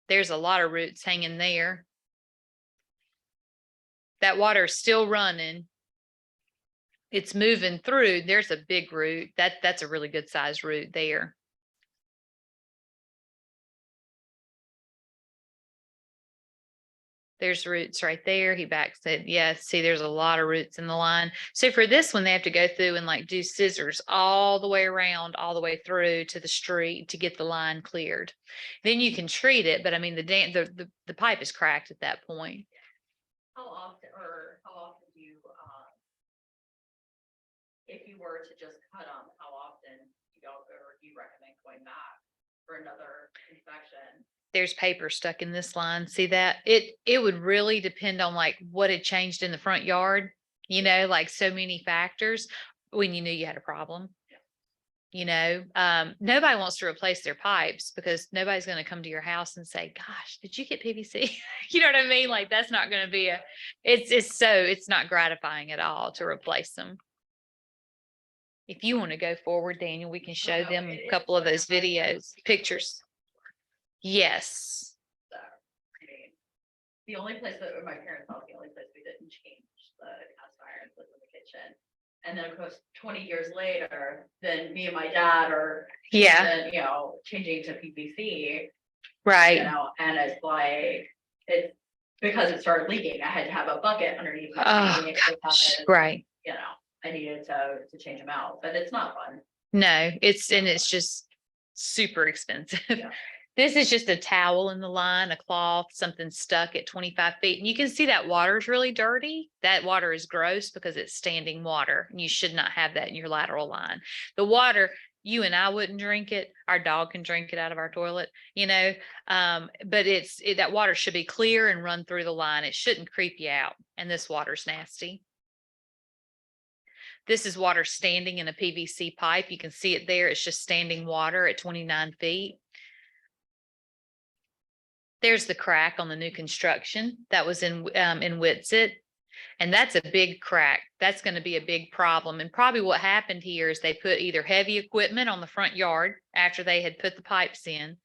[SPEAKER 2] There's a lot of roots hanging there. That water is still running. It's moving through. There's a big root. That's a really good sized root there. There's roots right there. He backs it. Yeah, see, there's a lot of roots in the line. So for this one, they have to go through and like do scissors all the way around, all the way through to the street to get the line cleared. Then you can treat it, but I mean, the pipe is cracked at that point.
[SPEAKER 7] How often do you, if you were to just cut them, how often do you recommend going back for another inspection?
[SPEAKER 2] There's paper stuck in this line. See that? It would really depend on like what had changed in the front yard, like so many factors when you knew you had a problem. Nobody wants to replace their pipes because nobody's going to come to your house and say, gosh, did you get PVC? You know what I mean? Like that's not going to be it's not gratifying at all to replace them. If you want to go forward, Daniel, we can show them a couple of those videos, pictures. Yes.
[SPEAKER 7] So, I mean, the only place that my parents' house, the only place we didn't change the cast iron was in the kitchen. And then of course, 20 years later, then me and my dad are,
[SPEAKER 2] Yeah.
[SPEAKER 7] changing to PVC,
[SPEAKER 2] Right.
[SPEAKER 7] and it's like, it's because it started leaking, I had to have a bucket underneath. my
[SPEAKER 2] Oh,
[SPEAKER 7] sink
[SPEAKER 2] gosh,
[SPEAKER 7] because,
[SPEAKER 2] right.
[SPEAKER 7] You know, I needed to change them out, but it's not fun.
[SPEAKER 2] No, it's just super expensive.
[SPEAKER 7] Yeah.
[SPEAKER 2] This is just a towel in the line, a cloth, something stuck at 25 feet. And you can see that water is really dirty. That water is gross because it's standing water. And you should not have that in your lateral line. The water, you and I wouldn't drink it. Our dog can drink it out of our toilet, but that water should be clear and run through the line. It shouldn't creep you out. And this water's nasty. This is water standing in a PVC pipe. You can see it there. It's just standing water at 29 feet. There's the crack on the new construction that was in Whitsett. And that's a big crack. That's going to be a big problem. And probably what happened here is they put either heavy equipment on the front yard after they had put the pipes in,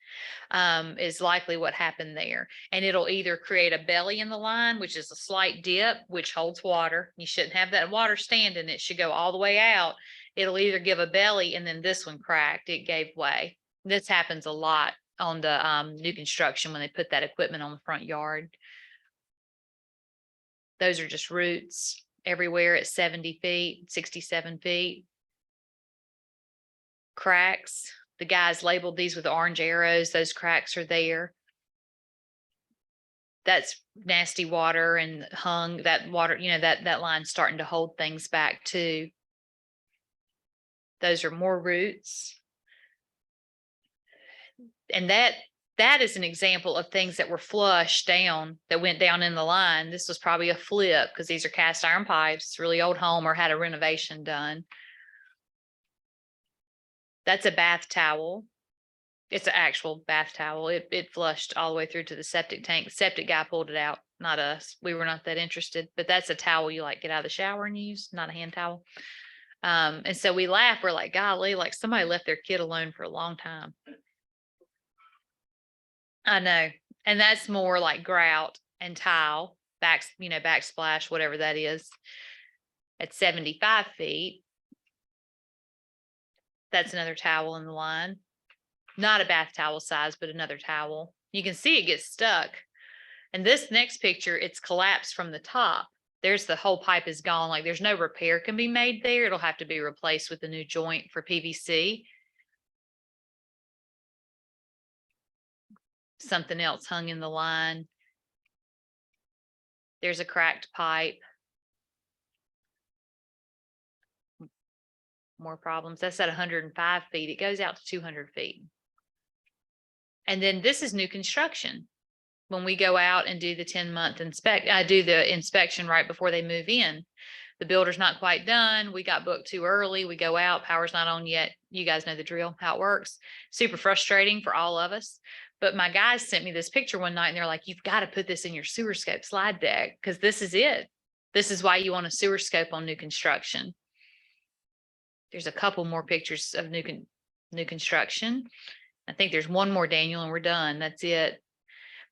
[SPEAKER 2] is likely what happened there. And it'll either create a belly in the line, which is a slight dip, which holds water. You shouldn't have that water standing. It should go all the way out. It'll either give a belly, and then this one cracked. It gave way. This happens a lot on the new construction when they put that equipment on the front yard. Those are just roots everywhere at 70 feet, 67 feet. Cracks. The guys labeled these with orange arrows. Those cracks are there. That's nasty water and hung that water, that line's starting to hold things back too. Those are more roots. And that is an example of things that were flushed down, that went down in the line. This was probably a flip because these are cast iron pipes, really old home or had a renovation done. That's a bath towel. It's an actual bath towel. It flushed all the way through to the septic tank. Septic guy pulled it out, not us. We were not that interested, but that's a towel you get out of the shower and use, not a hand towel. And so we laugh. We're like, golly, like somebody left their kid alone for a long time. I know. And that's more like grout and tile, backsplash, whatever that is. At 75 feet. That's another towel in the line. Not a bath towel size, but another towel. You can see it gets stuck. And this next picture, it's collapsed from the top. There's the whole pipe is gone. Like there's no repair can be made there. It'll have to be replaced with a new joint for PVC. Something else hung in the line. There's a cracked pipe. More problems. That's at 105 feet. It goes out to 200 feet. And then this is new construction. When we go out and do the 10-month inspection right before they move in, the builder's not quite done. We got booked too early. We go out, power's not on yet. You guys know the drill, how it works. Super frustrating for all of us. But my guys sent me this picture one night and they're like, you've got to put this in your sewer scope slide deck because this is it. This is why you want a sewer scope on new construction. There's a couple more pictures of new construction. I think there's one more, Daniel, and we're done. That's it.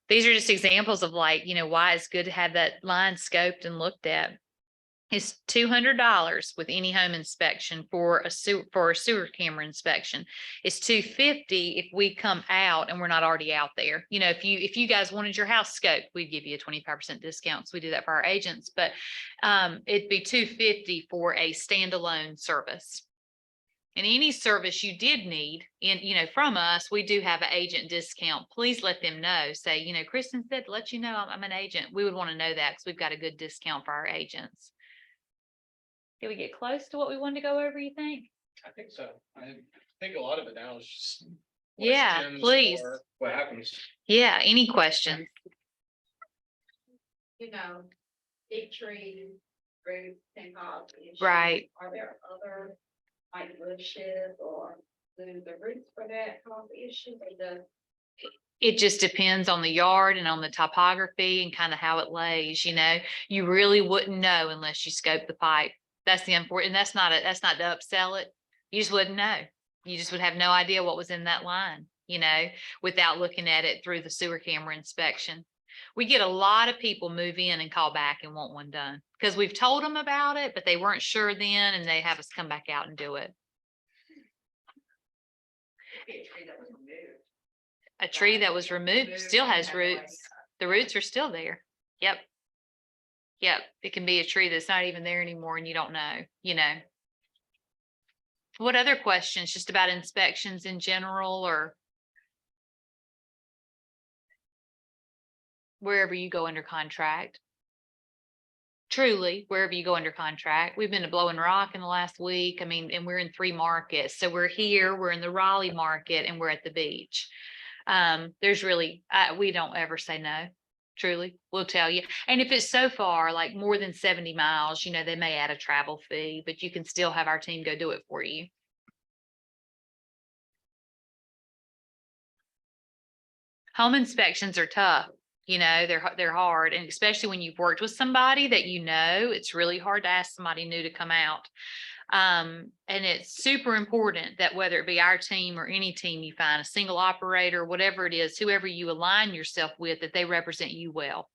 [SPEAKER 2] These are just examples of why it's good to have that line scoped and looked at. It's $200 with any home inspection for a sewer camera inspection. It's $250 if we come out and we're not already out there. If you guys wanted your house scoped, we'd give you a 25% discount. So we do that for our agents, but it'd be $250 for a standalone service. And any service you did need from us, we do have an agent discount. Please let them know. Say, Kristin said, let you know I'm an agent. We would want to know that because we've got a good discount for our agents. Did we get close to what we wanted to go over, you think?
[SPEAKER 1] I think so. I think a lot of it now is just.
[SPEAKER 2] Yeah,
[SPEAKER 1] questions
[SPEAKER 2] please.
[SPEAKER 1] or what happens?
[SPEAKER 2] Yeah, any questions?
[SPEAKER 3] Big trees, roots and cause issues.
[SPEAKER 2] Right.
[SPEAKER 3] Are there other like bushes or the roots for that cause issues or
[SPEAKER 2] It just depends on the yard and on the topography and kind of how it lays, you really wouldn't know unless you scope the pipe. That's the important, that's not to upsell it. You just wouldn't know. You just would have no idea what was in that line, without looking at it through the sewer camera inspection. We get a lot of people move in and call back and want one done because we've told them about it, but they weren't sure then and they have us come back out and do it.
[SPEAKER 7] A tree that was removed.
[SPEAKER 2] A tree that was removed still has roots. The roots are still there. Yep. Yep, it can be a tree that's not even there anymore and you don't know, you know. What other questions, just about inspections in general or wherever you go under contract? Truly, wherever you go under contract. We've been to Blowing Rock in the last week. I mean, and we're in 3 markets. So we're here, we're in the Raleigh market and we're at the beach. There's really, we don't ever say no. Truly, we'll tell you. And if it's so far, like more than 70 miles, you know, they may add a travel fee, but you can still have our team go do it for you. Home inspections are tough. You know, they're hard. And especially when you've worked with somebody that you know, it's really hard to ask somebody new to come out. And it's super important that whether it be our team or any team you find, a single operator, whatever it is, whoever you align yourself with, that they represent you well.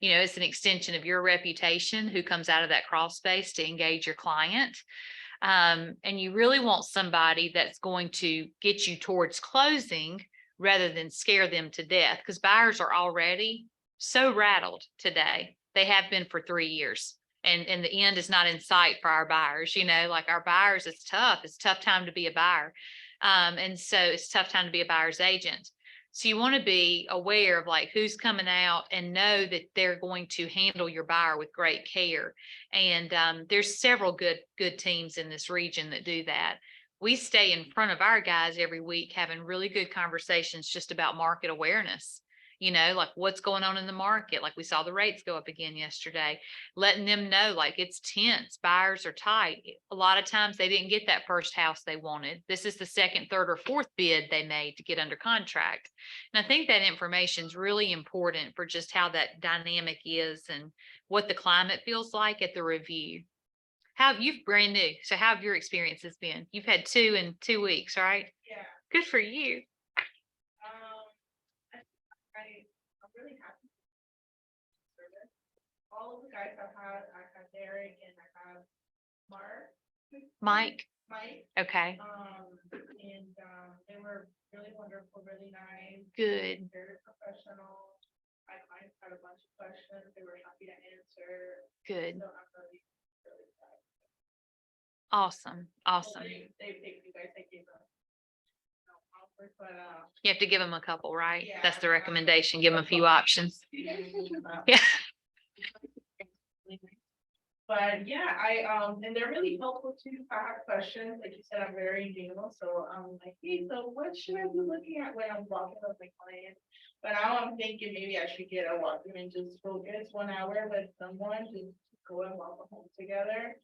[SPEAKER 2] You know, it's an extension of your reputation who comes out of that crawl space to engage your client. And you really want somebody that's going to get you towards closing rather than scare them to death, because buyers are already so rattled today. They have been for 3 years. And the end is not in sight for our buyers. You know, like our buyers, it's tough. It's a tough time to be a buyer. And so it's a tough time to be a buyer's agent. So you want to be aware of like who's coming out and know that they're going to handle your buyer with great care. And there's several good teams in this region that do that. We stay in front of our guys every week having really good conversations just about market awareness. You know, like what's going on in the market. Like we saw the rates go up again yesterday, letting them know like it's tense, buyers are tight. A lot of times they didn't get that first house they wanted. This is the second, third, or fourth bid they made to get under contract. And I think that information is really important for just how that dynamic is and what the climate feels like at the review. How you've brand new. So how have your experiences been? You've had 2 in 2 weeks, right?
[SPEAKER 3] Yeah.
[SPEAKER 2] Good for you.
[SPEAKER 3] I'm really happy. with service. All of the guys I've had Derek and I have Mark.
[SPEAKER 2] Mike.
[SPEAKER 3] Mike,
[SPEAKER 2] Okay,
[SPEAKER 3] and they were really wonderful, really nice,
[SPEAKER 2] good.
[SPEAKER 3] very professional. My clients had a bunch of questions, they were happy to answer,
[SPEAKER 2] Good.
[SPEAKER 3] so I'm really excited.
[SPEAKER 2] Awesome. Awesome.
[SPEAKER 3] They you guys, they gave them. Offers, but
[SPEAKER 2] You have to give them a couple, right?
[SPEAKER 3] Yeah.
[SPEAKER 2] That's the recommendation. Give them a few options. Yeah.
[SPEAKER 3] But yeah, and they're really helpful too. If I have questions, like you said, I'm very new, so I'm like, hey, so what should I be looking at when I'm walking with my client? But now I'm thinking maybe I should get a walkthrough and just focus 1 hour with someone, just go and walk the home together.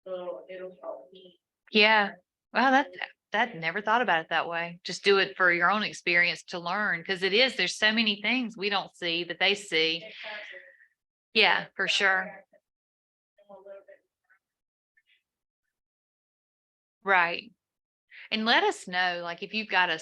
[SPEAKER 3] So it'll help me.
[SPEAKER 2] Yeah. Well, that never thought about it that way. Just do it for your own experience to learn, because there's so many things we don't see that they see. Yeah, for sure. Right. And let us know, like, if you've got a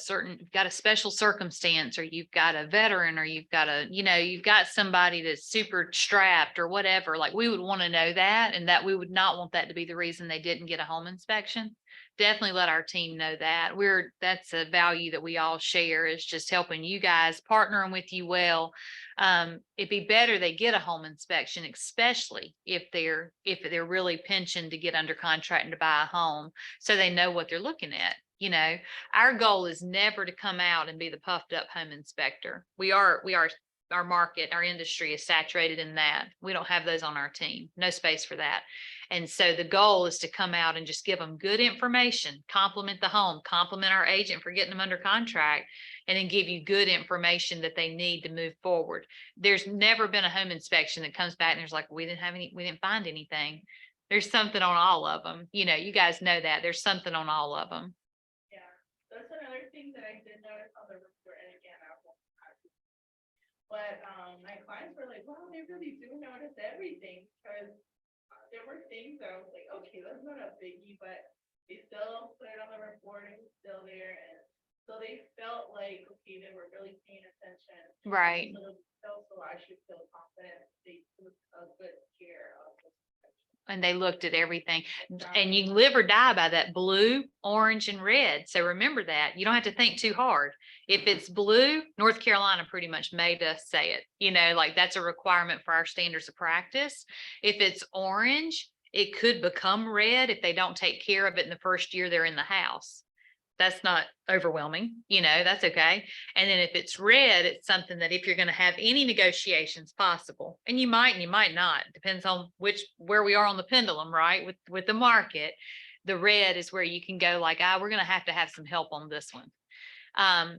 [SPEAKER 2] special circumstance, or you've got a veteran, or you've got you've got somebody that's super strapped or whatever, like we would want to know that, and that we would not want that to be the reason they didn't get a home inspection. Definitely let our team know that. That's a value that we all share, is just helping you guys, partnering with you well. It'd be better they get a home inspection, especially if they're really pinching to get under contract and to buy a home, so they know what they're looking at. You know, our goal is never to come out and be the puffed up home inspector. Our market, our industry is saturated in that. We don't have those on our team, no space for that. And so the goal is to come out and just give them good information, compliment the home, compliment our agent for getting them under contract, and then give you good information that they need to move forward. There's never been a home inspection that comes back and there's like, we didn't find anything. There's something on all of them. You know, you guys know that there's something on all of them.
[SPEAKER 3] Yeah, that's another thing that I did notice on the report, and again, but my clients were like, wow, they really do notice everything, because there were things that I was like, okay, that's not a biggie, but they still put it on the report, and it's still there, and so they felt like, okay, they were really paying attention.
[SPEAKER 2] Right.
[SPEAKER 3] So I should feel confident they took a good care of this.
[SPEAKER 2] And they looked at everything, and you live or die by that blue, orange, and red. So remember that. You don't have to think too hard. If it's blue, North Carolina pretty much made us say it, like that's a requirement for our standards of practice. If it's orange, it could become red if they don't take care of it in the first year they're in the house. That's not overwhelming, that's okay. And then if it's red, it's something that if you're going to have any negotiations possible, and you might not, depends on where we are on the pendulum, right? With the market, the red is where you can go like, we're going to have some help on this one.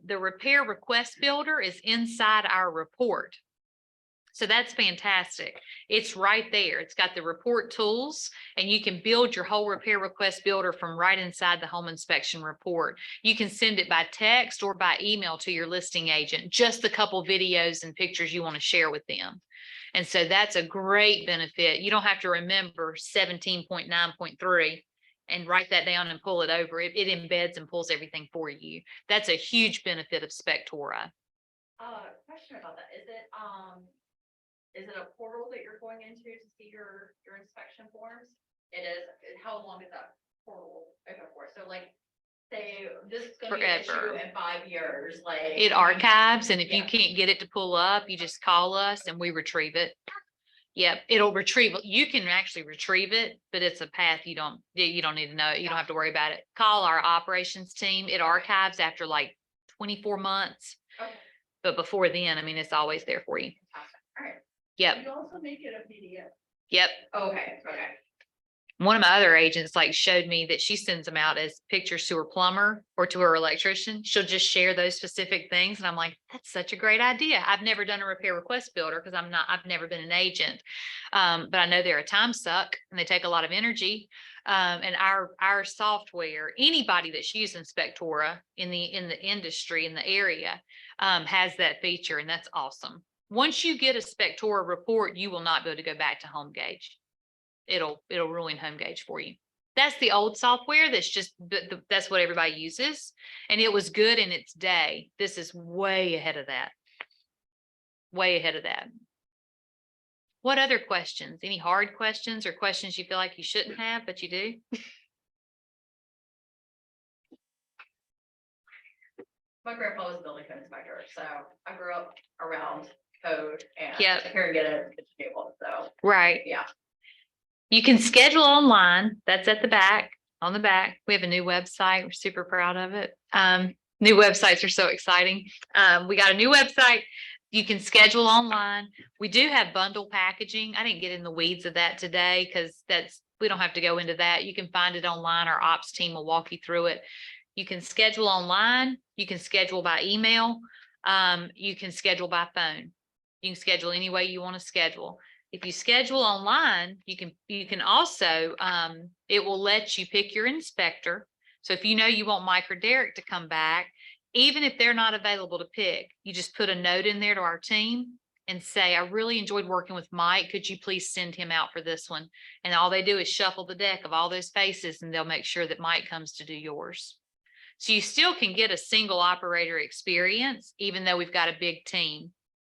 [SPEAKER 2] The repair request builder is inside our report. So that's fantastic. It's right there. It's got the report tools, and you can build your whole repair request builder from right inside the home inspection report. You can send it by text or by email to your listing agent, just a couple videos and pictures you want to share with them. And so that's a great benefit. You don't have to remember 17.9.3 and write that down and pull it over. It embeds and pulls everything for you. That's a huge benefit of Spectora.
[SPEAKER 7] Question about that. Is it a portal that you're going into to see your inspection forms? It is. How long is that portal open for? So like, say this is gonna be an issue
[SPEAKER 2] Forever.
[SPEAKER 7] in 5 years, like.
[SPEAKER 2] It archives, and if you
[SPEAKER 7] Yeah.
[SPEAKER 2] can't get it to pull up, you just call us and we retrieve it. Yep, it'll retrieve it. You can actually retrieve it, but it's a path you don't need to know. You don't have to worry about it. Call our operations team. It archives after like 24 months.
[SPEAKER 7] Okay.
[SPEAKER 2] But before then, it's always there for you.
[SPEAKER 7] All right.
[SPEAKER 2] Yep,
[SPEAKER 3] You also make it a PDF.
[SPEAKER 2] yep.
[SPEAKER 7] Okay.
[SPEAKER 2] One of my other agents showed me that she sends them out as pictures to her plumber or to her electrician. She'll just share those specific things. And I'm like, that's such a great idea. I've never done a repair request builder because I've never been an agent. But I know they're a time suck and they take a lot of energy. And our software, anybody that's using Spectora in the industry, in the area, has that feature, and that's awesome. Once you get a Spectora report, you will not be able to go back to HomeGauge. It'll ruin HomeGauge for you. That's the old software. That's what everybody uses. And it was good in its day. This is way ahead of that. Way ahead of that. What other questions? Any hard questions or questions you feel like you shouldn't have, but you do?
[SPEAKER 7] My grandpa was a building code inspector, so I grew up around code and
[SPEAKER 2] Yep.
[SPEAKER 7] hearing it at the table. So
[SPEAKER 2] Right.
[SPEAKER 7] yeah.
[SPEAKER 2] You can schedule online. That's at the back, on the back. We have a new website. We're super proud of it. New websites are so exciting. We got a new website. You can schedule online. We do have bundle packaging. I didn't get in the weeds of that today because we don't have to go into that. You can find it online. Our ops team will walk you through it. You can schedule online. You can schedule by email. You can schedule by phone. You can schedule any way you want to schedule. If you schedule online, you can also, it will let you pick your inspector. So if you know you want Mike or Derek to come back, even if they're not available to pick, you just put a note in there to our team and say, I really enjoyed working with Mike. Could you please send him out for this one? And all they do is shuffle the deck of all those faces and they'll make sure that Mike comes to do yours. So you still can get a single operator experience, even though we've got a big team.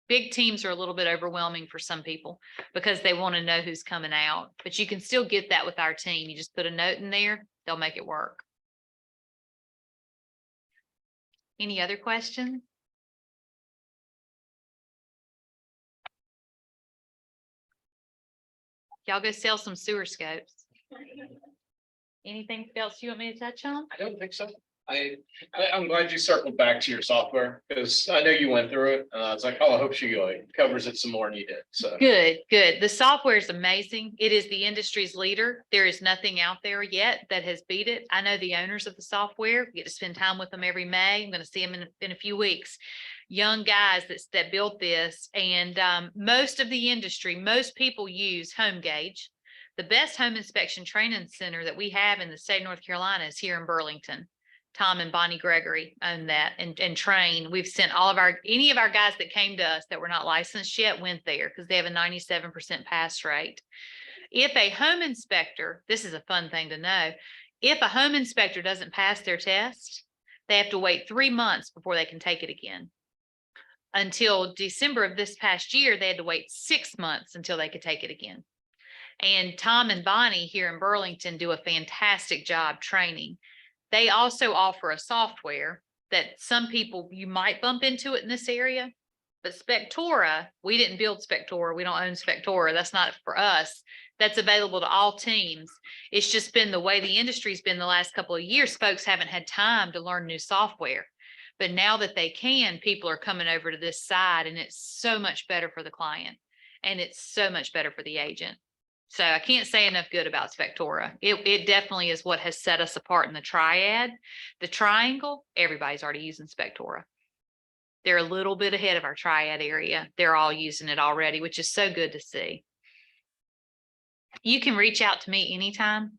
[SPEAKER 2] Big teams are a little bit overwhelming for some people because they want to know who's coming out, but you can still get that with our team. You just put a note in there, they'll make it work. Any other questions? Y'all go sell some sewer scopes. Anything else you want me to touch on?
[SPEAKER 1] I don't think so. I'm glad you circled back to your software because I know you went through it. I was like, oh, I hope she covers it some more than you did. So
[SPEAKER 2] Good. The software is amazing. It is the industry's leader. There is nothing out there yet that has beat it. I know the owners of the software. We get to spend time with them every May. I'm going to see them in a few weeks. Young guys that built this, and most of the industry, most people use HomeGauge. The best home inspection training center that we have in the state of North Carolina is here in Burlington. Tom and Bonnie Gregory own that and train. We've sent any of our guys that came to us that were not licensed yet went there because they have a 97% pass rate. If a home inspector, this is a fun thing to know, if a home inspector doesn't pass their test, they have to wait 3 months before they can take it again. Until December of this past year, they had to wait 6 months until they could take it again. And Tom and Bonnie here in Burlington do a fantastic job training. They also offer a software that some people, you might bump into it in this area. But Spectora, we didn't build Spectora. We don't own Spectora. That's not for us. That's available to all teams. It's just been the way the industry's been the last couple of years. Folks haven't had time to learn new software. But now that they can, people are coming over to this side, and it's so much better for the client. And it's so much better for the agent. So I can't say enough good about Spectora. It definitely is what has set us apart in the triad. The triangle, everybody's already using Spectora. They're a little bit ahead of our triad area. They're all using it already, which is so good to see. You can reach out to me anytime.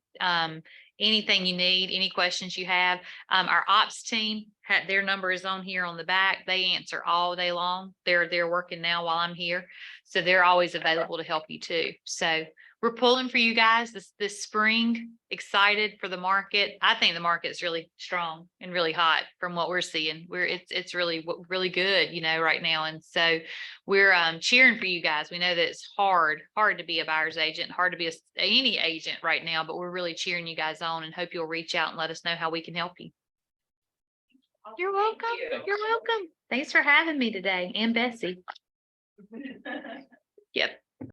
[SPEAKER 2] Anything you need, any questions you have. Our ops team, their number is on here on the back. They answer all day long. They're working now while I'm here. So they're always available to help you too. So we're pulling for you guys this spring, excited for the market. I think the market is really strong and really hot from what we're seeing. It's really good, you know, right now. And so we're cheering for you guys. We know that it's hard to be a buyer's agent, hard to be any agent right now, but we're really cheering you guys on and hope you'll reach out and let us know how we can help you. You're welcome. You're welcome. Thanks for having me today, and Bessie. Yep.